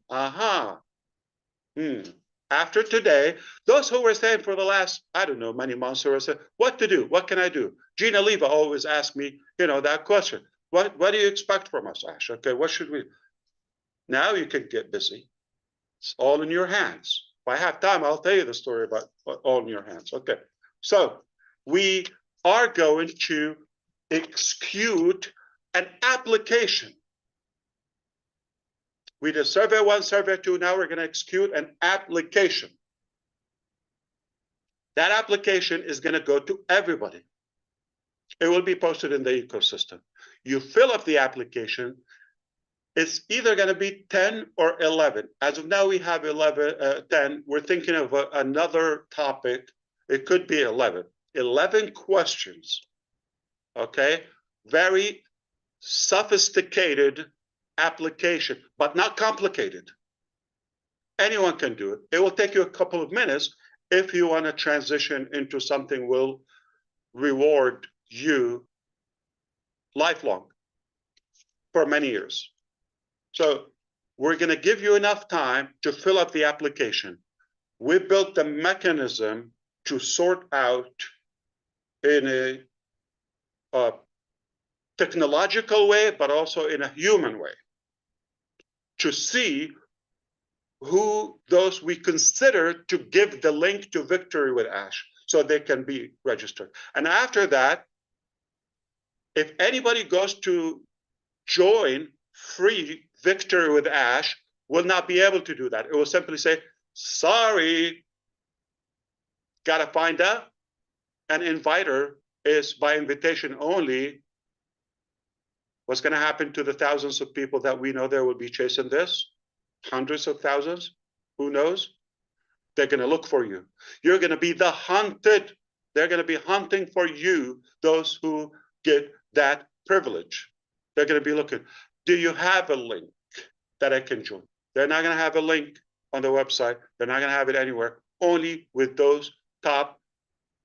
After today, those who were saying for the last, I don't know, many months or so, what to do? What can I do? Gina Leva always asks me, that question. What do you expect from us, Ash? Okay, what should we? Now you can get busy. It's all in your hands. If I have time, I'll tell you the story about all in your hands. Okay, so we are going to execute an application. We did survey 1, survey 2. Now we're going to execute an application. That application is going to go to everybody. It will be posted in the ecosystem. You fill up the application. It's either going to be 10 or 11. As of now, we have 10. We're thinking of another topic. It could be 11. 11 questions. Okay? Very sophisticated application, but not complicated. Anyone can do it. It will take you a couple of minutes if you want to transition into something will reward you lifelong for many years. So we're going to give you enough time to fill up the application. We built the mechanism to sort out in a technological way, but also in a human way, to see who those we consider to give the link to Victory with Ash so they can be registered. And after that, if anybody goes to join free Victory with Ash, will not be able to do that. It will simply say, sorry, gotta find out. An inviter is by invitation only. What's going to happen to the thousands of people that we know there will be chasing this? Hundreds of thousands? Who knows? They're going to look for you. You're going to be the hunted. They're going to be hunting for you, those who get that privilege. They're going to be looking. Do you have a link that I can join? They're not going to have a link on the website. They're not going to have it anywhere. Only with those top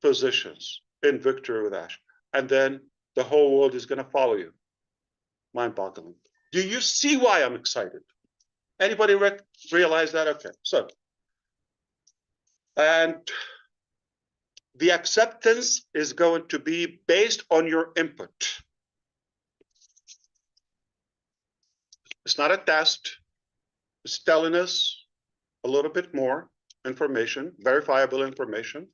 positions in Victory with Ash. And then the whole world is going to follow you. Mind-boggling. Do you see why I'm excited? Anybody realize that? Okay, so, and the acceptance is going to be based on your input. It's not a test. It's telling us a little bit more information, verifiable information,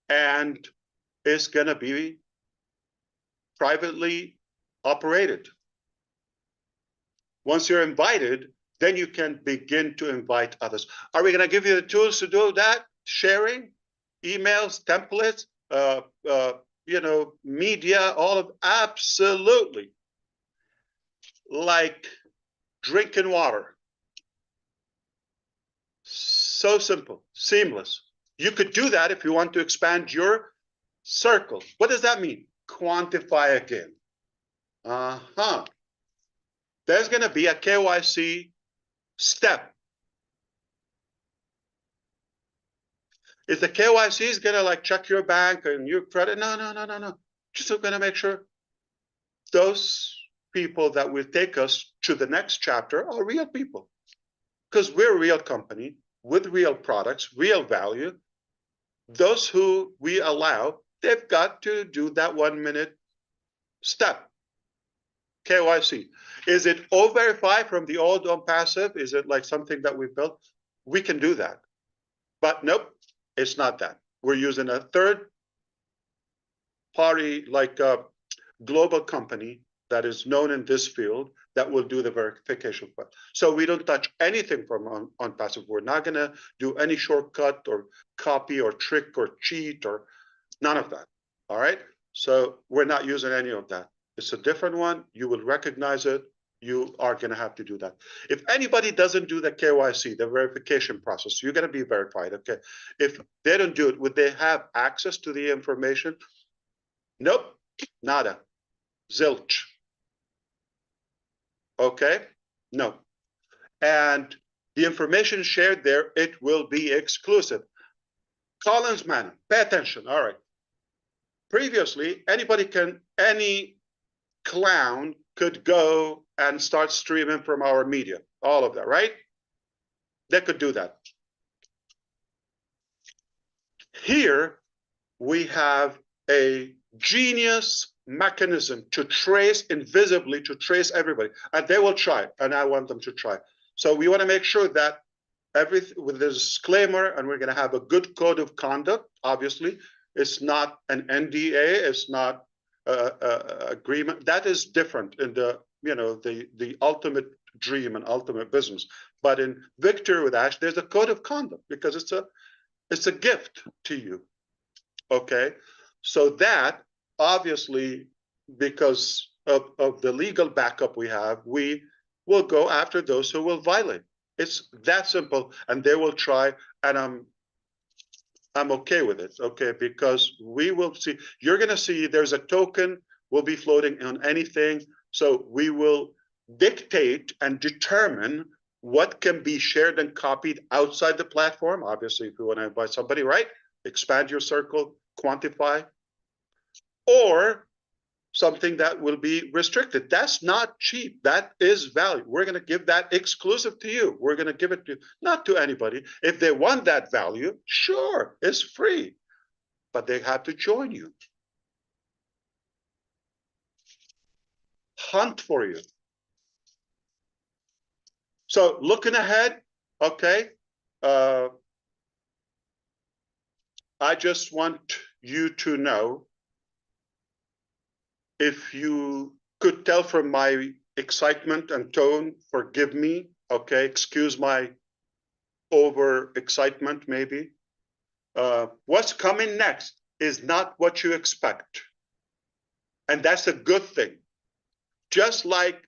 and it's going to be privately operated. Once you're invited, then you can begin to invite others. Are we going to give you the tools to do that? Sharing, emails, templates, media, all of absolutely. Like drinking water. So simple, seamless. You could do that if you want to expand your circle. What does that mean? Quantify again. There's going to be a KYC step. Is the KYC going to like check your bank and your credit? No. Just going to make sure those people that will take us to the next chapter are real people. Because we're a real company with real products, real value. Those who we allow, they've got to do that 1 minute step. KYC. Is it O-Verify from the old OnPassive? Is it like something that we built? We can do that. But nope, it's not that. We're using a third party, like a global company that is known in this field that will do the verification part. So we don't touch anything from OnPassive. We're not going to do any shortcut or copy or trick or cheat or none of that. All right. So we're not using any of that. It's a different one. You will recognize it. You are going to have to do that. If anybody doesn't do the KYC, the verification process, you're going to be verified. Okay. If they don't do it, would they have access to the information? Nope. Nada. Zilch. Okay. No. And the information shared there, it will be exclusive. Collins Manor, pay attention. All right. Previously, any clown could go and start streaming from our media, all of that, right? They could do that. Here, we have a genius mechanism to trace invisibly, to trace everybody, and they will try, and I want them to try. So we want to make sure that everything with the disclaimer, and we're going to have a good code of conduct. Obviously, it's not an NDA, it's not agreement. That is different in the the ultimate dream and ultimate business. But in Victory with Ash, there's a code of conduct because it's a gift to you. Okay, so that obviously, because of the legal backup we have, we will go after those who will violate. It's that simple, and they will try, and I'm okay with it, okay, because we will see, you're going to see there's a token will be floating on anything, so we will dictate and determine what can be shared and copied outside the platform. Obviously, if you want to invite somebody, right, expand your circle, quantify, or something that will be restricted. That's not cheap. That is value. We're going to give that exclusive to you. We're going to give it to not to anybody. If they want that value, sure, it's free, but they have to join you. Hunt for you. So looking ahead, okay, I just want you to know, if you could tell from my excitement and tone, forgive me, okay, excuse my over excitement maybe. What's coming next is not what you expect. And that's a good thing. Just like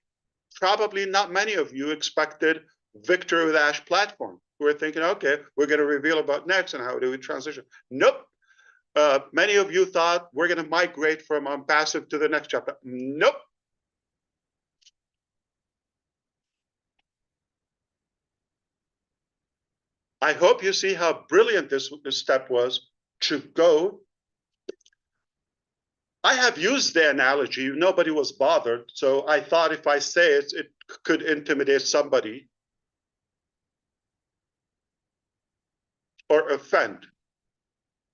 probably not many of you expected Victory with Ash platform. We're thinking, okay, we're going to reveal about next and how do we transition. Nope. Many of you thought we're going to migrate from OnPassive to the next chapter. Nope. I hope you see how brilliant this step was to go. I have used the analogy. Nobody was bothered. So I thought if I say it, it could intimidate somebody or offend.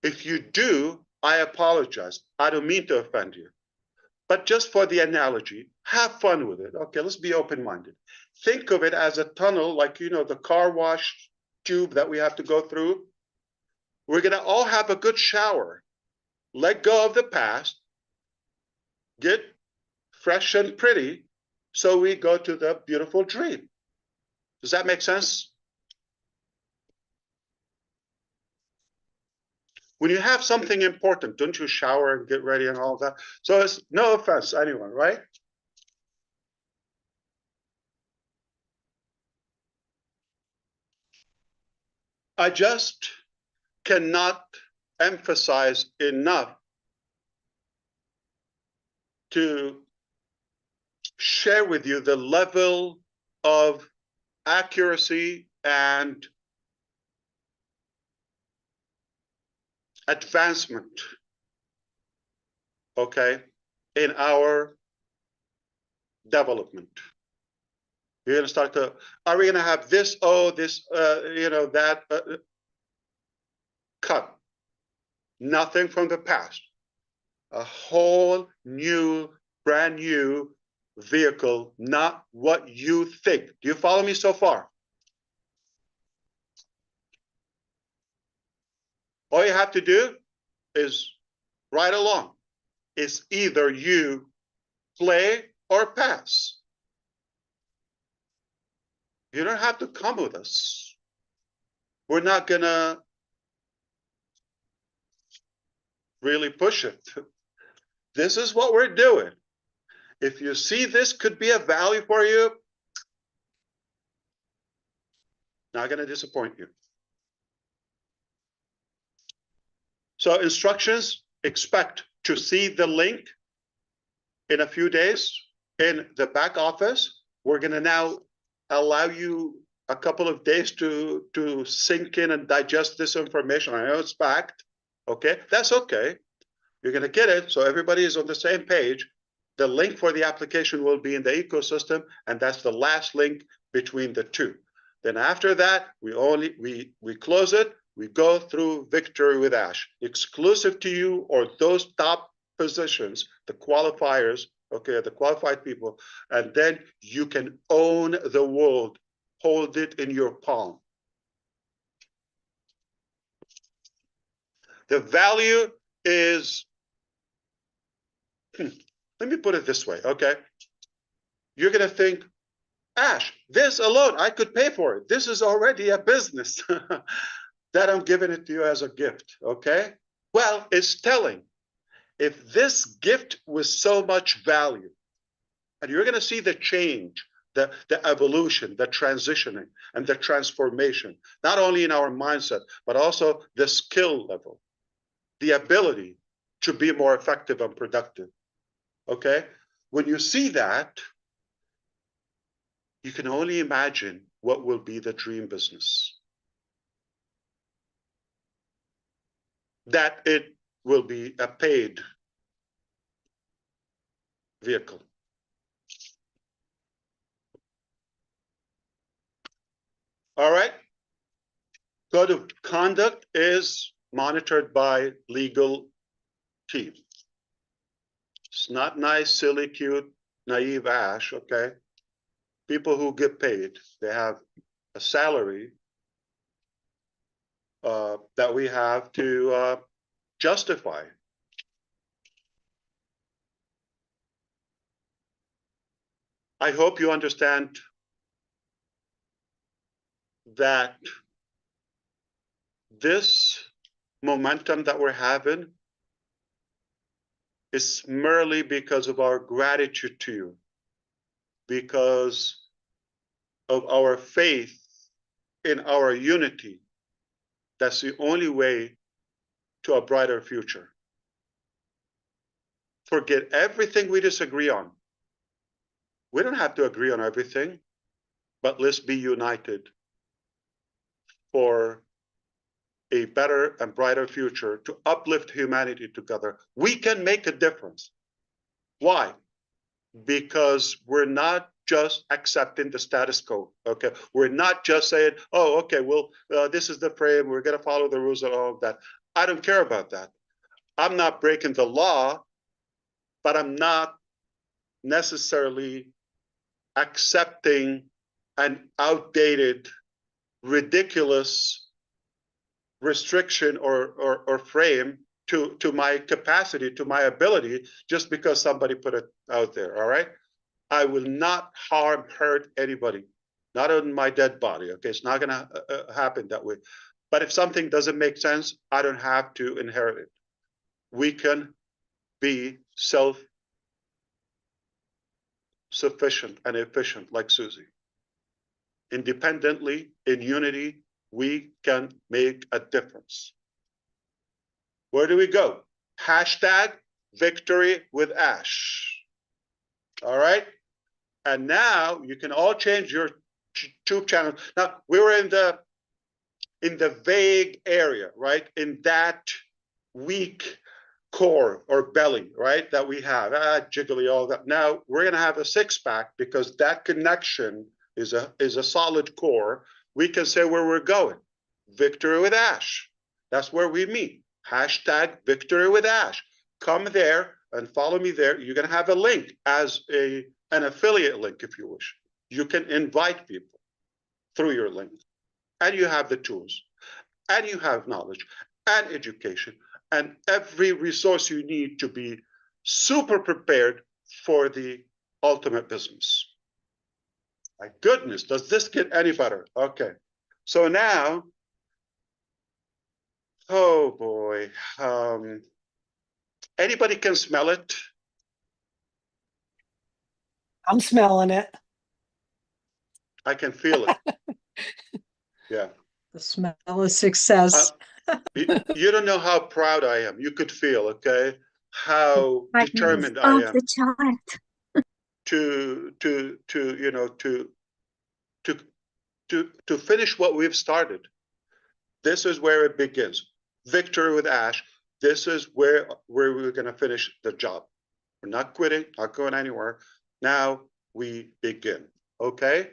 If you do, I apologize. I don't mean to offend you. But just for the analogy, have fun with it. Okay, let's be open-minded. Think of it as a tunnel, like, the car wash tube that we have to go through. We're going to all have a good shower. Let go of the past. Get fresh and pretty. So we go to the beautiful dream. Does that make sense? When you have something important, don't you shower and get ready and all that? So it's no offense, anyone, right? I just cannot emphasize enough to share with you the level of accuracy and advancement, okay, in our development. You're going to start to, are we going to have this, that, cut. Nothing from the past. A whole new, brand new vehicle, not what you think. Do you follow me so far? All you have to do is ride along. It's either you play or pass. You don't have to come with us. We're not gonna really push it. This is what we're doing. If you see this could be a value for you, not gonna disappoint you. So instructions, expect to see the link in a few days in the back office. We're gonna now allow you a couple of days to sink in and digest this information. I know it's packed, okay? That's okay. You're gonna get it, so everybody is on the same page. The link for the application will be in the ecosystem, and that's the last link between the two. Then after that, we close it, we go through Victory with Ash, exclusive to you or those top positions, the qualifiers, okay, the qualified people, and then you can own the world, hold it in your palm. The value is, let me put it this way, okay? You're gonna think, Ash, this alone, I could pay for it. This is already a business that I'm giving it to you as a gift, okay? Well, it's telling. If this gift was so much value, and you're gonna see the change, the evolution, the transitioning, and the transformation, not only in our mindset, but also the skill level, the ability to be more effective and productive, okay? When you see that, you can only imagine what will be the dream business. That it will be a paid vehicle. All right. Code of conduct is monitored by legal team. It's not nice, silly, cute, naive Ash, okay? People who get paid, they have a salary that we have to justify. I hope you understand that this momentum that we're having is merely because of our gratitude to you, because of our faith in our unity. That's the only way to a brighter future. Forget everything we disagree on. We don't have to agree on everything, but let's be united for a better and brighter future to uplift humanity together. We can make a difference. Why? Because we're not just accepting the status quo, okay? We're not just saying, oh, okay, well, this is the frame, we're gonna follow the rules and all of that. I don't care about that. I'm not breaking the law, but I'm not necessarily accepting an outdated, ridiculous restriction or frame to my capacity, to my ability, just because somebody put it out there, all right? I will not hurt anybody, not on my dead body, okay? It's not gonna happen that way. But if something doesn't make sense, I don't have to inherit it. We can be self-sufficient and efficient like Susie. Independently, in unity, we can make a difference. Where do we go? Hashtag victory with Ash. All right. And now you can all change your YouTube channel. Now we were in the vague area, right? In that weak core or belly, right? That we have, jiggly, all that. Now we're gonna have a six-pack because that connection is a solid core. We can say where we're going. Victory with Ash. That's where we meet. Hashtag victory with Ash. Come there and follow me there. You're gonna have a link as an affiliate link, if you wish. You can invite people through your link, and you have the tools, and you have knowledge and education and every resource you need to be super prepared for the ultimate business. My goodness, does this get any better? Okay, so now, oh boy, anybody can smell it? I'm smelling it. I can feel it. Yeah. The smell of success. You don't know how proud I am. You could feel, okay, how determined I am to you know to finish what we've started. This is where it begins. Victory with Ash. This is where we're going to finish the job. We're not quitting, not going anywhere. Now we begin, okay,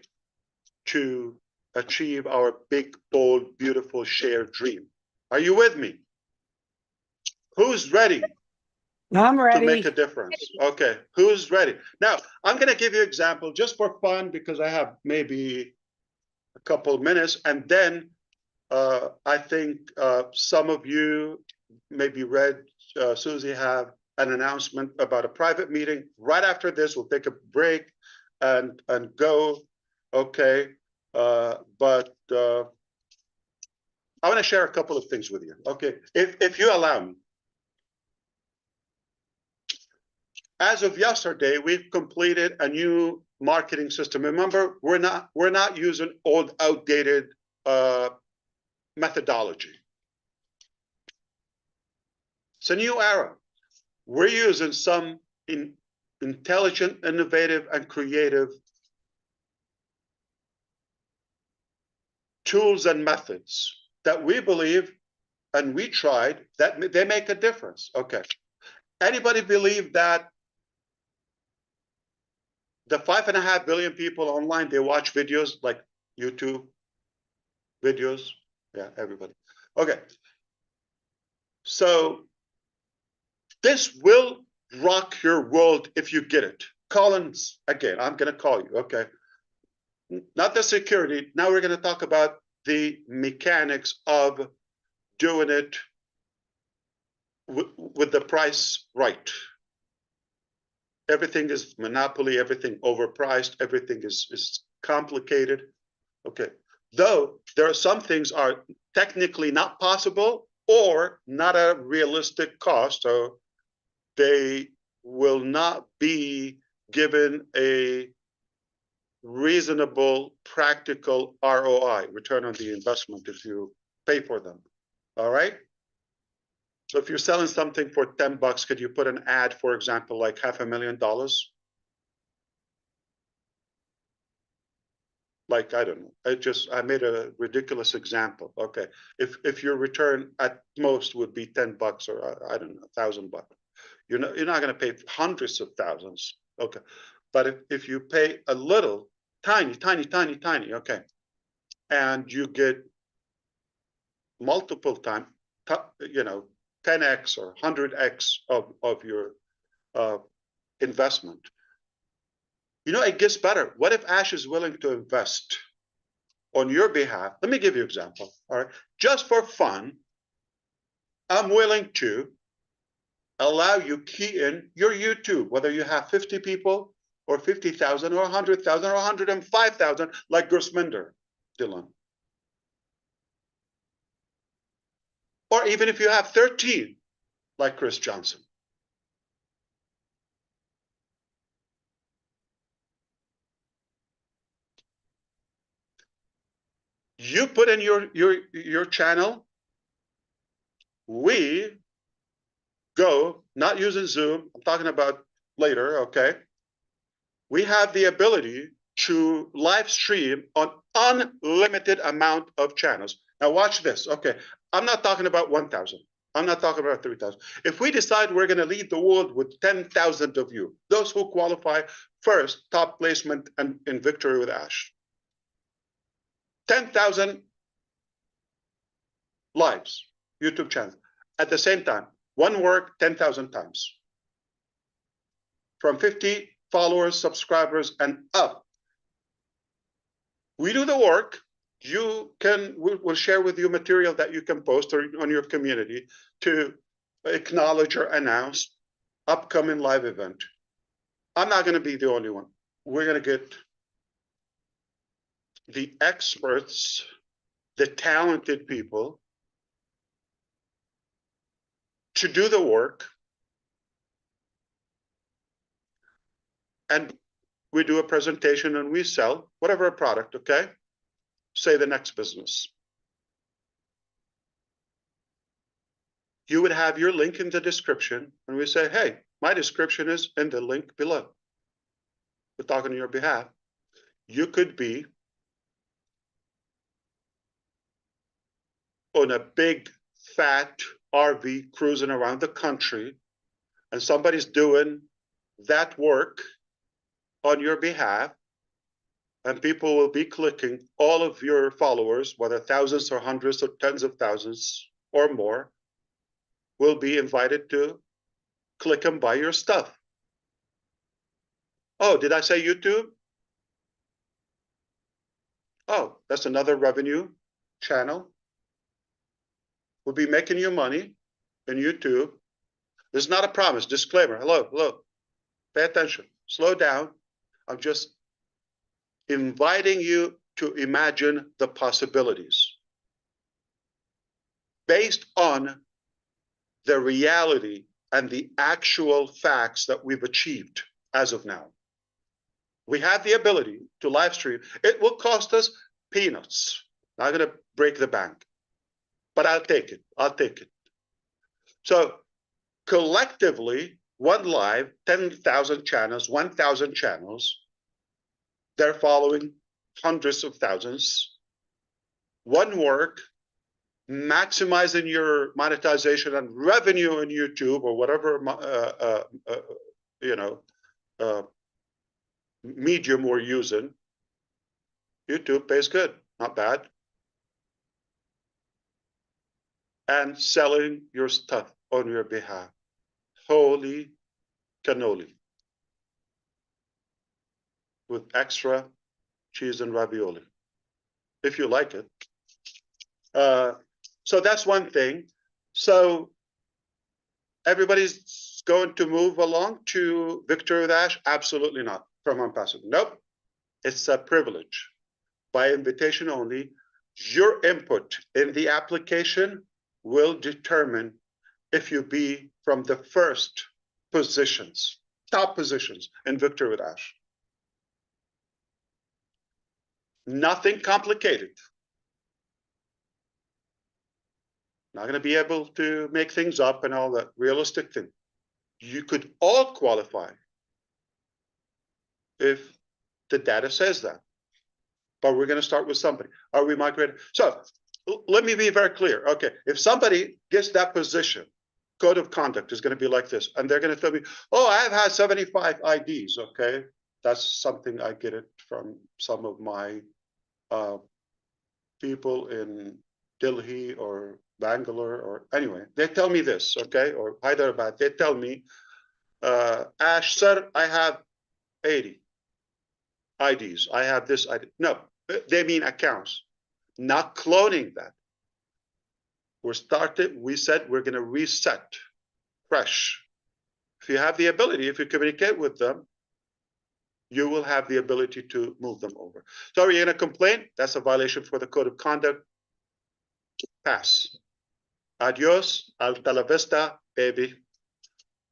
to achieve our big, bold, beautiful shared dream. Are you with me? Who's ready I'm to ready. make a difference? Okay, who's ready? Now, I'm going to give you an example just for fun because I have maybe a couple of minutes, and then I think some of you maybe read Susie have an announcement about a private meeting. Right after this, we'll take a break and go. Okay, but I want to share a couple of things with you. Okay, if you allow me. As of yesterday, we've completed a new marketing system. Remember, we're not using old, outdated methodology. It's a new era. We're using some intelligent, innovative, and creative tools and methods that we believe and we tried that they make a difference. Okay. Anybody believe that the 5.5 billion people online, they watch videos like YouTube videos? Yeah, everybody. Okay. So this will rock your world if you get it. Collins, again, I'm going to call you. Okay. Not the security. Now we're going to talk about the mechanics of doing it with the price right. Everything is monopoly, everything overpriced, everything is complicated. Okay. Though there are some things are technically not possible or not a realistic cost, so they will not be given a reasonable, practical ROI, return on the investment, if you pay for them. All right. So if you're selling something for $10, could you put an ad, for example, like $500,000? Like, I don't know. I made a ridiculous example. Okay. If your return at most would be $10 or I don't know, $1,000, you're not going to pay hundreds of thousands. Okay. But if you pay a little, tiny, okay, and you get multiple times, 10x or 100x of your investment. It gets better. What if Ash is willing to invest on your behalf? Let me give you an example. All right. Just for fun, I'm willing to allow you key in your YouTube, whether you have 50 people or 50,000 or 100,000 or 105,000, like Gurusminder Dhillon. Or even if you have 13, like Chris Johnson. You put in your channel. We go, not using Zoom, I'm talking about later, okay? We have the ability to live stream on unlimited amount of channels. Now watch this, okay? I'm not talking about 1,000. I'm not talking about 3,000. If we decide we're gonna lead the world with 10,000 of you, those who qualify first, top placement and in Victory with Ash. 10,000 lives, YouTube channel. At the same time, one work 10,000 times. From 50 followers, subscribers, and up. We do the work. We'll share with you material that you can post or on your community to acknowledge or announce upcoming live event. I'm not going to be the only one. We're going to get the experts, the talented people to do the work, and we do a presentation and we sell whatever product, okay? Say the next business. You would have your link in the description, and we say, hey, my description is in the link below. We're talking on your behalf. You could be on a big, fat RV cruising around the country, and somebody's doing that work on your behalf, and people will be clicking. All of your followers, whether thousands or hundreds or tens of thousands or more, will be invited to click and buy your stuff. Oh, did I say YouTube? Oh, that's another revenue channel. We'll be making you money in YouTube. This is not a promise. Disclaimer. Hello. Pay attention. Slow down. I'm just inviting you to imagine the possibilities based on the reality and the actual facts that we've achieved as of now. We have the ability to live stream. It will cost us peanuts. Not going to break the bank, but I'll take it. So collectively, one live, 10,000 channels, 1,000 channels, they're following hundreds of thousands. One work, maximizing your monetization and revenue on YouTube or whatever medium we're using. YouTube pays good, not bad. And selling your stuff on your behalf. Holy cannoli. With extra cheese and ravioli, if you like it. So that's one thing. So everybody's going to move along to Victory with Ash? Absolutely not. From Ambassador. Nope. It's a privilege. By invitation only. Your input in the application will determine if you be from the first positions, top positions in Victory with Ash. Nothing complicated. Not going to be able to make things up and all that realistic thing. You could all qualify if the data says that. But we're going to start with somebody. Are we migrating? So let me be very clear. Okay, if somebody gets that position, code of conduct is going to be like this. And they're going to tell me, oh, I've had 75 IDs. Okay, that's something I get it from some of my people in Delhi or Bangalore or anyway. They tell me this, okay, or Hyderabad. They tell me, Ash, sir, I have 80 IDs. I have this ID. No, they mean accounts, not cloning that. We said we're going to reset fresh. If you have the ability, if you communicate with them, you will have the ability to move them over. So are you going to complain? That's a violation for the code of conduct. Pass. Adios, hasta la vista, baby.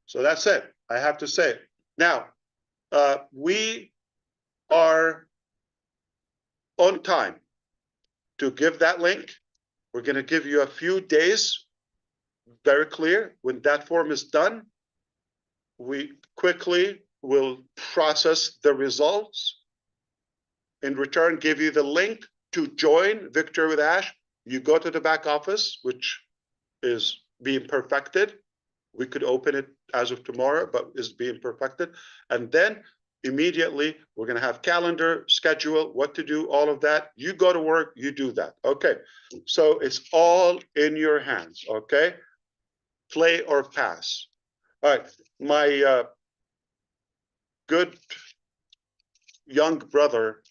So that's it. I have to say it. Now, we are on time to give that link. We're going to give you a few days, very clear. When that form is done, we quickly will process the results. In return, give you the link to join Victory with Ash. You go to the back office, which is being perfected. We could open it as of tomorrow, but is being perfected. And then immediately we're going to have calendar, schedule, what to do, all of that. You go to work, you do that. Okay. So it's all in your hands. Okay. Play or pass. All right. My good young brother,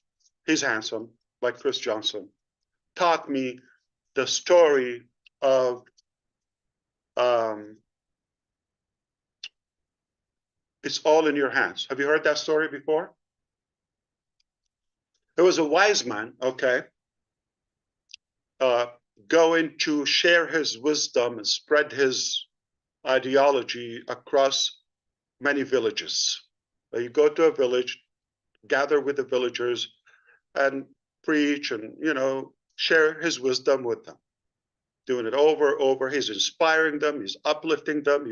he's handsome, like Chris Johnson, taught me the story of it's all in your hands. Have you heard that story before? There was a wise man, okay, going to share his wisdom and spread his ideology across many villages. You go to a village, gather with the villagers, and preach and, you know, share his wisdom with them. Doing it over. He's inspiring them. He's uplifting them.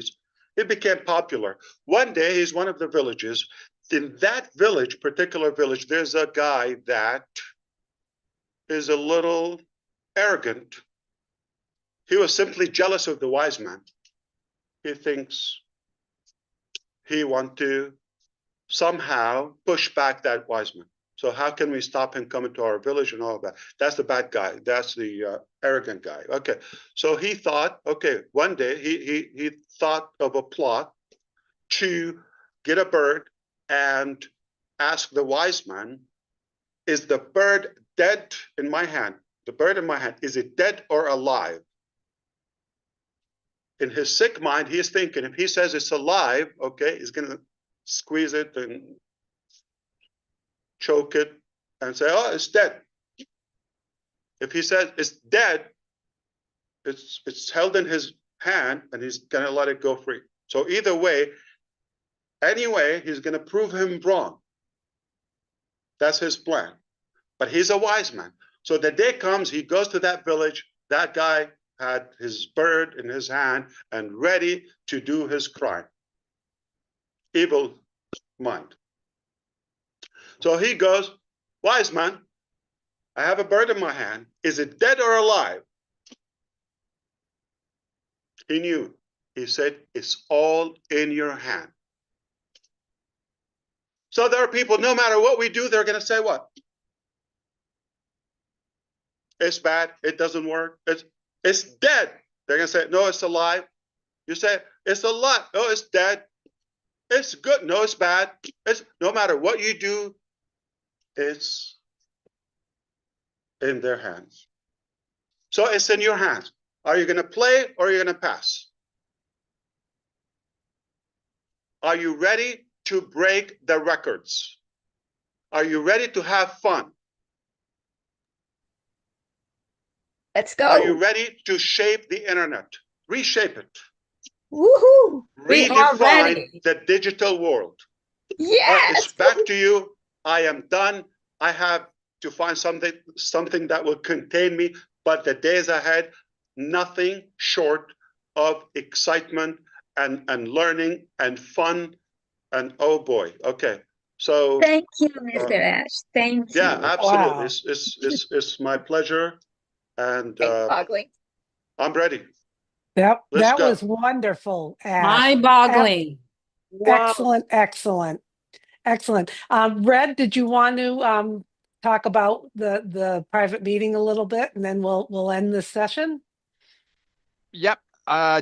It became popular. One day, he's one of the villages. In that village, particular village, there's a guy that is a little arrogant. He was simply jealous of the wise man. He thinks he wants to somehow push back that wise man. So how can we stop him coming to our village and all of that? That's the bad guy. That's the arrogant guy. Okay. So he thought, okay, one day he thought of a plot to get a bird and ask the wise man, is the bird dead in my hand? The bird in my hand, is it dead or alive? In his sick mind, he is thinking, if he says it's alive, okay, he's going to squeeze it and choke it and say, oh, it's dead. If he says it's dead, it's held in his hand and he's going to let it go free. So either way, anyway, he's going to prove him wrong. That's his plan. But he's a wise man. So the day comes, he goes to that village. That guy had his bird in his hand and ready to do his crime. Evil mind. So he goes, wise man, I have a bird in my hand. Is it dead or alive? He knew. He said, it's all in your hand. So there are people, no matter what we do, they're going to say what? It's bad. It doesn't work. It's dead. They're going to say, no, it's alive. You say, it's alive. No, it's dead. It's good. No, it's bad. It's no matter what you do, it's in their hands. So it's in your hands. Are you going to play or are you going to pass? Are you ready to break the records? Are you ready to have fun? Let's go. Are you ready to shape the internet? Reshape it. Woohoo! We are Redefine ready. the digital world. Yes. It's back to you. I am done. I have to find something that will contain me. But the days ahead, nothing short of excitement and learning and fun. And oh boy, okay. So Thank you, Mr. Ash. Thank you. yeah, absolutely. Wow. It's my pleasure, and Mind-boggling. I'm ready. Yep, Let's that go. was wonderful, Ash. Mind-boggling. Excellent, excellent, excellent. Red, did you want to talk about the private meeting a little bit, and then we'll end this session? Yep.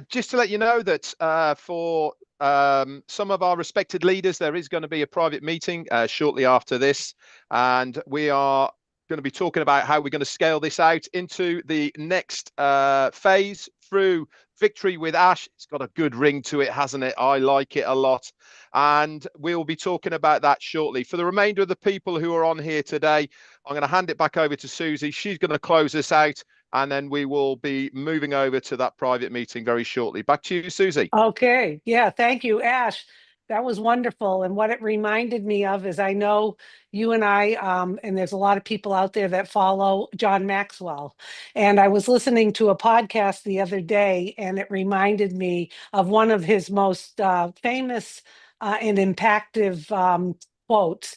Just to let you know that for some of our respected leaders, there is going to be a private meeting shortly after this, and we are going to be talking about how we're going to scale this out into the next phase through Victory with Ash. It's got a good ring to it, hasn't it? I like it a lot. And we'll be talking about that shortly. For the remainder of the people who are on here today, I'm going to hand it back over to Susie. She's going to close us out, and then we will be moving over to that private meeting very shortly. Back to you, Susie. Okay, yeah, thank you, Ash. That was wonderful. And what it reminded me of is I know you and I, and there's a lot of people out there that follow John Maxwell. And I was listening to a podcast the other day, and it reminded me of one of his most famous and impactful quotes.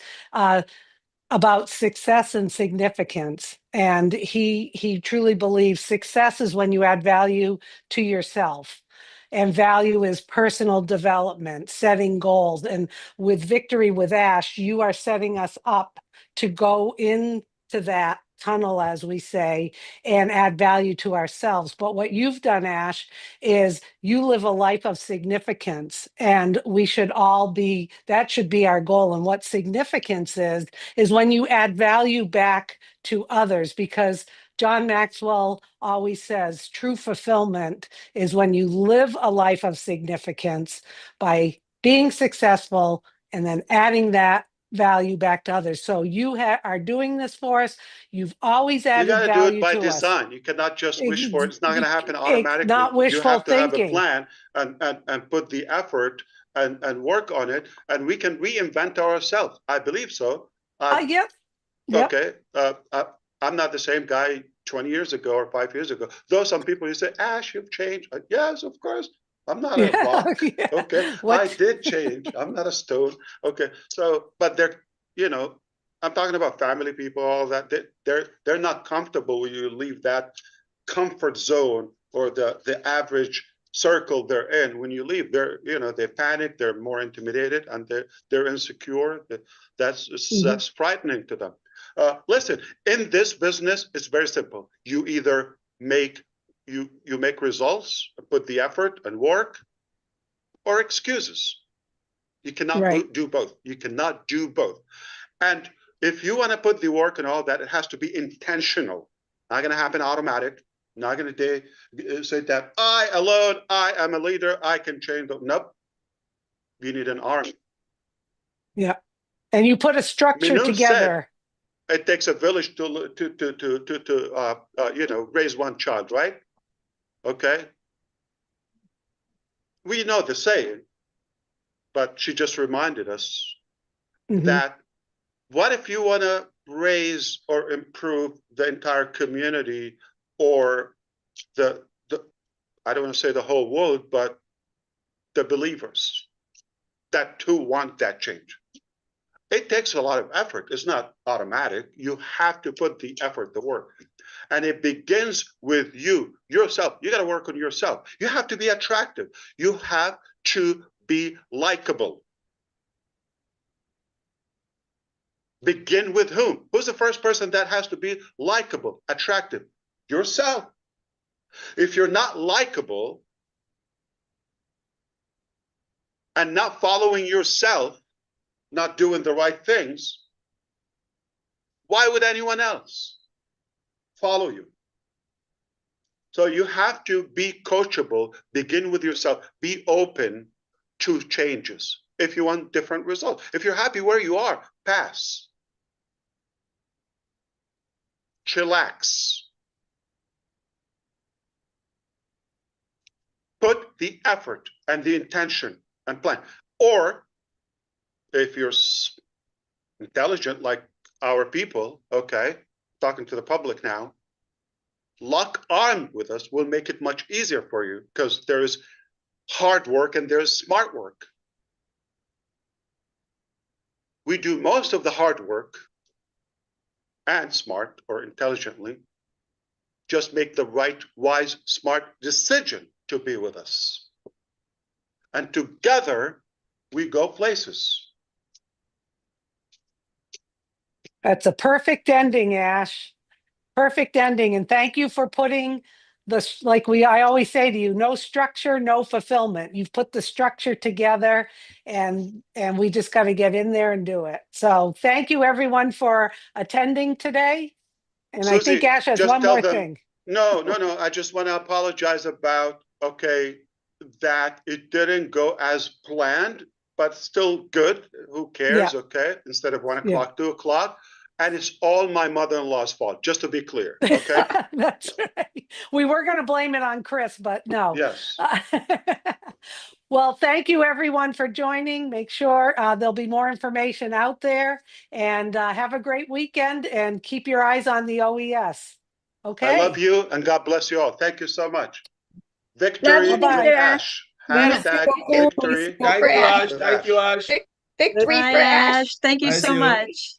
About success and significance. And he truly believes success is when you add value to yourself. And value is personal development, setting goals. And with Victory with Ash, you are setting us up to go into that tunnel, as we say, and add value to ourselves. But what you've done, Ash, is you live a life of significance, and we should all be, that should be our goal. And what significance is when you add value back to others, because John Maxwell always says true fulfillment is when you live a life of significance by being successful and then adding that value back to others. So you are doing this for us. You've always You added got to do value it by to us. design. You cannot just wish for it. It's not going to happen It's automatically. not You wishful have to have a thinking. plan and put the effort and work on it, and we can reinvent ourselves. I believe so. Yep. Okay. I'm not the same guy 20 years ago or 5 years ago. Though some people you say, Ash, you've changed. Yes, of course. I'm not a rock. Yeah. Okay. I did change. I'm not a stone. Okay. So, but they're, I'm talking about family people, all that. They're not comfortable when you leave that comfort zone or the average circle they're in. When you leave, they panic, they're more intimidated, and they're insecure. That's frightening to them. Listen, in this business, it's very simple. You either make results, put the effort and work, or excuses. You cannot do both. You cannot do both. And if you want to put the work and all that, it has to be intentional. Not going to happen automatic. Not going to say that I alone, I am a leader, I can change them. Nope. You need an army. Yeah. And you put a structure together. It takes a village to raise one child, right? Okay. We know the saying, but she just reminded us that what if you want to raise or improve the entire community or the I don't want to say the whole world, but the believers that too want that change. It takes a lot of effort. It's not automatic. You have to put the effort, the work. And it begins with yourself. You got to work on yourself. You have to be attractive. You have to be likable. Begin with whom? Who's the first person that has to be likable, attractive? Yourself. If you're not likable and not following yourself, not doing the right things, why would anyone else follow you? So you have to be coachable, begin with yourself, be open to changes if you want different results. If you're happy where you are, pass. Chillax. Put the effort and the intention and plan. Or if you're intelligent like our people, okay, talking to the public now, lock arm with us will make it much easier for you because there's hard work and there's smart work. We do most of the hard work and smart or intelligently, just make the right, wise, smart decision to be with us. And together we go places. That's a perfect ending, Ash. Perfect ending. And thank you for putting this, I always say to you, no structure, no fulfillment. You've put the structure together and we just got to get in there and do it. So thank you everyone for attending today. And Susie, I think Ash has one more thing. No. I just want to apologize about, that it didn't go as planned, but still good. Who cares? Yeah. Okay. Instead of 1 o'clock, 2 o'clock. And it's all my mother-in-law's fault, just to be clear. Okay. That's right. We were going to blame it on Chris, but no. Yes. Well, thank you everyone for joining. Make sure there'll be more information out there, and have a great weekend and keep your eyes on the OES. Okay. I love you and God bless you all. Thank you so much. Love Victory you, with Bye-bye. Mr. Ash. Ash. Merci Hashtag beaucoup. victory. Thank you, with Ash. Ash. Victory Bye, for Ash. Ash. Thank you Thank so you. much.